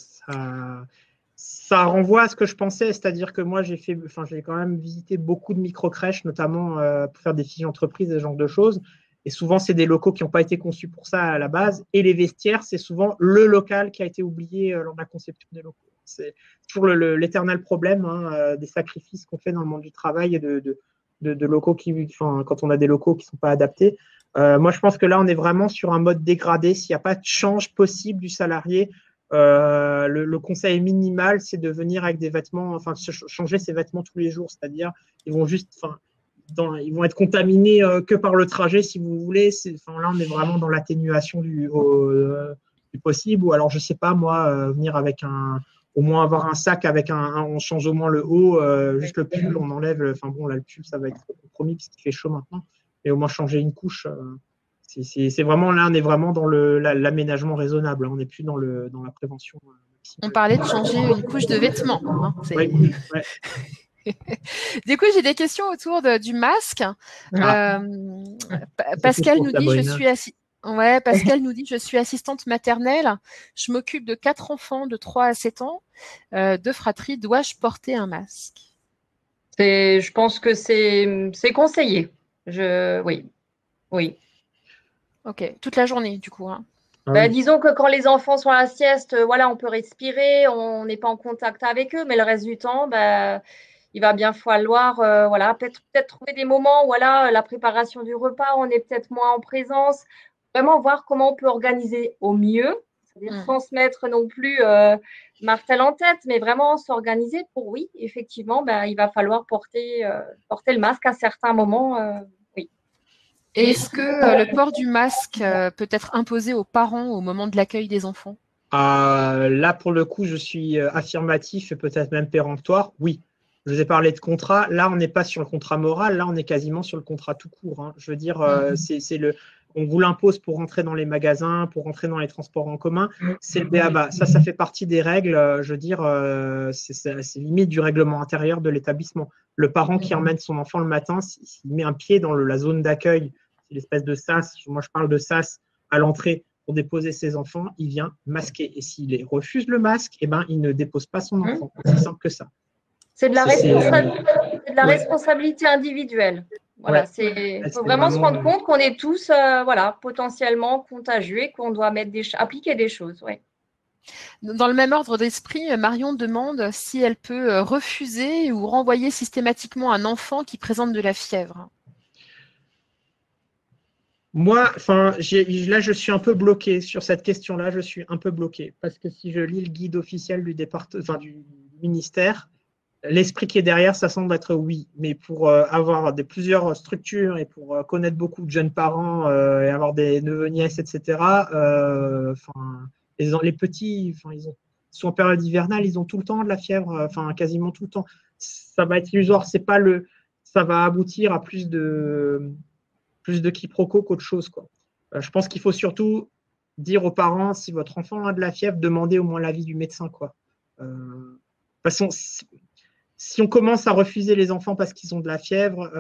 renvoie à ce que je pensais, c'est-à-dire que moi, j'ai quand même visité beaucoup de micro-crèches, notamment pour faire des fiches d'entreprise, ce genre de choses. Et souvent, c'est des locaux qui n'ont pas été conçus pour ça à la base. Et les vestiaires, c'est souvent le local qui a été oublié lors de la conception des locaux. C'est toujours l'éternel problème des sacrifices qu'on fait dans le monde du travail et de locaux quand on a des locaux qui ne sont pas adaptés. Moi, je pense que là, on est vraiment sur un mode dégradé. S'il n'y a pas de change possible du salarié, le conseil minimal, c'est de venir avec des vêtements, changer ses vêtements tous les jours. C'est-à-dire, ils vont ils vont être contaminés que par le trajet, si vous voulez. Là, on est vraiment dans l'atténuation du possible. Ou alors, je ne sais pas, moi, venir avec au moins avoir un sac avec on change au moins le haut, juste le pull, on enlève. Là, le pull, ça va être compromis parce qu'il fait chaud maintenant. Et au moins changer une couche. C'est vraiment là, on est vraiment dans l'aménagement raisonnable. On n'est plus dans la prévention. On parlait de changer une couche de vêtements. Ouais. Du coup, j'ai des questions autour du masque. Pascal nous dit, Pascal nous dit, je suis assistante maternelle. Je m'occupe de 4 enfants de 3 à 7 ans. 2 fratries. Dois-je porter un masque? Je pense que c'est conseillé. Oui. Ok, toute la journée, du coup. Disons que quand les enfants sont à la sieste, on peut respirer, on n'est pas en contact avec eux, mais le reste du temps, il va bien falloir peut-être trouver des moments où la préparation du repas, on est peut-être moins en présence, vraiment voir comment on peut organiser au mieux, c'est-à-dire sans se mettre non plus martel en tête, mais vraiment s'organiser pour, oui, effectivement, il va falloir porter le masque à certains moments. Est-ce que le port du masque peut être imposé aux parents au moment de l'accueil des enfants? Là, pour le coup, je suis affirmatif et peut-être même péremptoire. Oui, je vous ai parlé de contrat. Là, on n'est pas sur le contrat moral. Là, on est quasiment sur le contrat tout court. Je veux dire, on vous l'impose pour rentrer dans les magasins, pour rentrer dans les transports en commun. C'est le b.a.-ba. Ça fait partie des règles. Je veux dire, c'est limite du règlement intérieur de l'établissement. Le parent qui emmène son enfant le matin, s'il met un pied dans la zone d'accueil, c'est l'espèce de sas. Moi, je parle de sas à l'entrée. Pour déposer ses enfants, il vient masquer. Et s'il refuse le masque, il ne dépose pas son enfant. C'est simple que ça. C'est de la responsabilité individuelle. Voilà, il faut vraiment se rendre compte qu'on est tous potentiellement contagieux et qu'on doit appliquer des choses. Ouais. Dans le même ordre d'esprit, Marion demande si elle peut refuser ou renvoyer systématiquement un enfant qui présente de la fièvre. Moi, là, je suis un peu bloqué sur cette question-là. Je suis un peu bloqué parce que si je lis le guide officiel du ministère, l'esprit qui est derrière, ça semble être oui. Mais pour avoir plusieurs structures et pour connaître beaucoup de jeunes parents et avoir des neveux, nièces, etc., Les petits, ils sont en période hivernale, ils ont tout le temps de la fièvre, quasiment tout le temps. Ça va être illusoire, ça va aboutir à plus de quiproquos qu'autre chose, quoi. Je pense qu'il faut surtout dire aux parents, si votre enfant a de la fièvre, demandez au moins l'avis du médecin, quoi. De toute façon, si on commence à refuser les enfants parce qu'ils ont de la fièvre,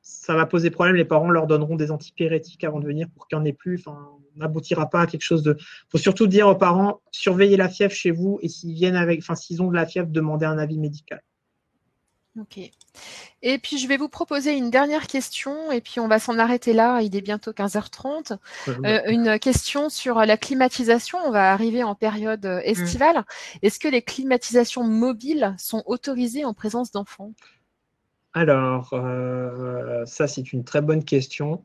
ça va poser problème. Les parents leur donneront des antipyrétiques avant de venir pour qu'il n'y en ait plus. On n'aboutira pas à quelque chose de. Il faut surtout dire aux parents, surveillez la fièvre chez vous et s'ils ont de la fièvre, demandez un avis médical. Ok. Et puis, je vais vous proposer une dernière question et puis on va s'en arrêter là. Il est bientôt 15h30. Une question sur la climatisation. On va arriver en période estivale. Est-ce que les climatisations mobiles sont autorisées en présence d'enfants? Alors, ça, c'est une très bonne question.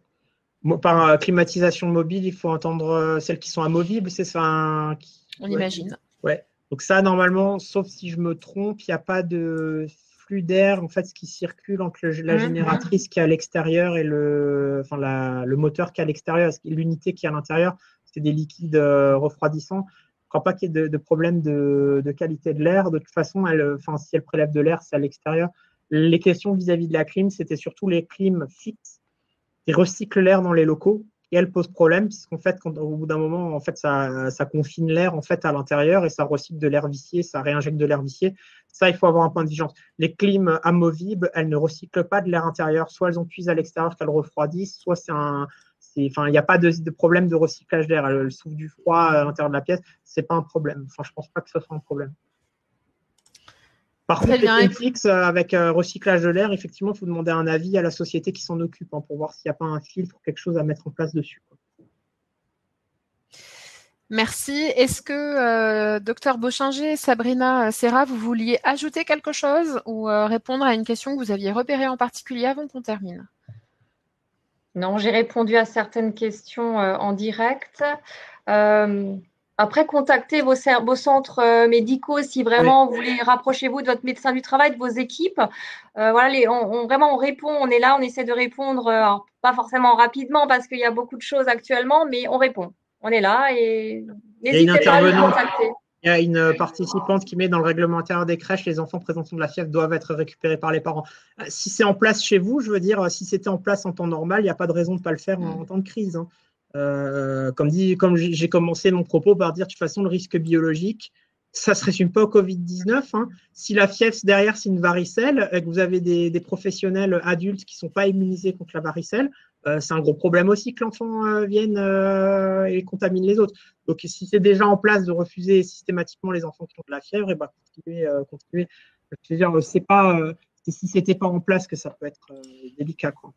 Par climatisation mobile, il faut entendre celles qui sont amovibles, c'est ça? On imagine. Ouais. Donc ça, normalement, sauf si je me trompe, il n'y a pas de flux d'air en fait, ce qui circule entre la génératrice qui est à l'extérieur et le moteur qui est à l'extérieur. L'unité qui est à l'intérieur, c'est des liquides refroidissants. Je ne crois pas qu'il y ait de problème de qualité de l'air. De toute façon, si elle prélève de l'air, c'est à l'extérieur. Les questions vis-à-vis de la clim, c'était surtout les clims fixes qui recyclent l'air dans les locaux. Et elles posent problème, puisqu'en fait, au bout d'un moment, en fait, ça confine l'air en fait, à l'intérieur et ça recycle de l'air vicié, ça réinjecte de l'air vicié. Ça, il faut avoir un point de vigilance. Les clims amovibles, elles ne recyclent pas de l'air intérieur. Soit elles en puisent à l'extérieur qu'elles refroidissent, soit il n'y a pas de problème de recyclage d'air. Elles souffrent du froid à l'intérieur de la pièce. Ce n'est pas un problème. Je ne pense pas que ce soit un problème. Par contre, les clims fixes avec recyclage de l'air, effectivement, il faut demander un avis à la société qui s'en occupe pour voir s'il n'y a pas un filtre ou quelque chose à mettre en place dessus. Merci. Est-ce que Dr Beauchinger, Sabrina Serra, vous vouliez ajouter quelque chose ou répondre à une question que vous aviez repérée en particulier avant qu'on termine? Non, j'ai répondu à certaines questions en direct. Après, contactez vos centres médicaux si vraiment vous voulez rapprochez-vous de votre médecin du travail, de vos équipes. Voilà, vraiment, on répond, on est là, on essaie de répondre, alors, pas forcément rapidement parce qu'il y a beaucoup de choses actuellement, mais on répond. On est là et n'hésitez pas à nous contacter. Il y a une participante qui met dans le règlement intérieur des crèches, les enfants présentant de la fièvre doivent être récupérés par les parents. Si c'est en place chez vous, je veux dire, si c'était en place en temps normal, il n'y a pas de raison de ne pas le faire en temps de crise. Comme j'ai commencé mon propos par dire de toute façon le risque biologique, ça ne se résume pas au Covid-19. Si la fièvre derrière c'est une varicelle et que vous avez des professionnels adultes qui ne sont pas immunisés contre la varicelle, c'est un gros problème aussi que l'enfant vienne et contamine les autres. Donc si c'est déjà en place de refuser systématiquement les enfants qui ont de la fièvre, et continuez. Je veux dire, c'est pas si c'était pas en place que ça peut être délicat, quoi.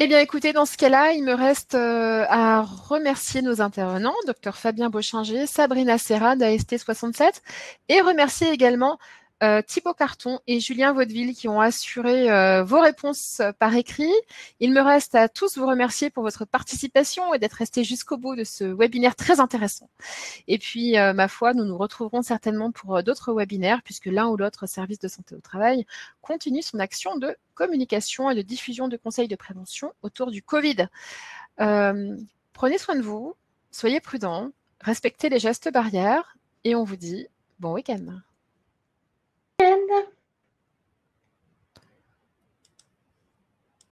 Eh bien, écoutez, dans ce cas-là, il me reste à remercier nos intervenants, Dr Fabien Beauchinger, Sabrina Serra d'AST67, et remercier également Thibaut Carton et Julien Vaudeville qui ont assuré vos réponses par écrit. Il me reste à tous vous remercier pour votre participation et d'être restés jusqu'au bout de ce webinaire très intéressant. Et puis, ma foi, nous nous retrouverons certainement pour d'autres webinaires puisque l'un ou l'autre service de santé au travail continue son action de communication et de diffusion de conseils de prévention autour du Covid. Prenez soin de vous, soyez prudents, respectez les gestes barrières et on vous dit bon week-end.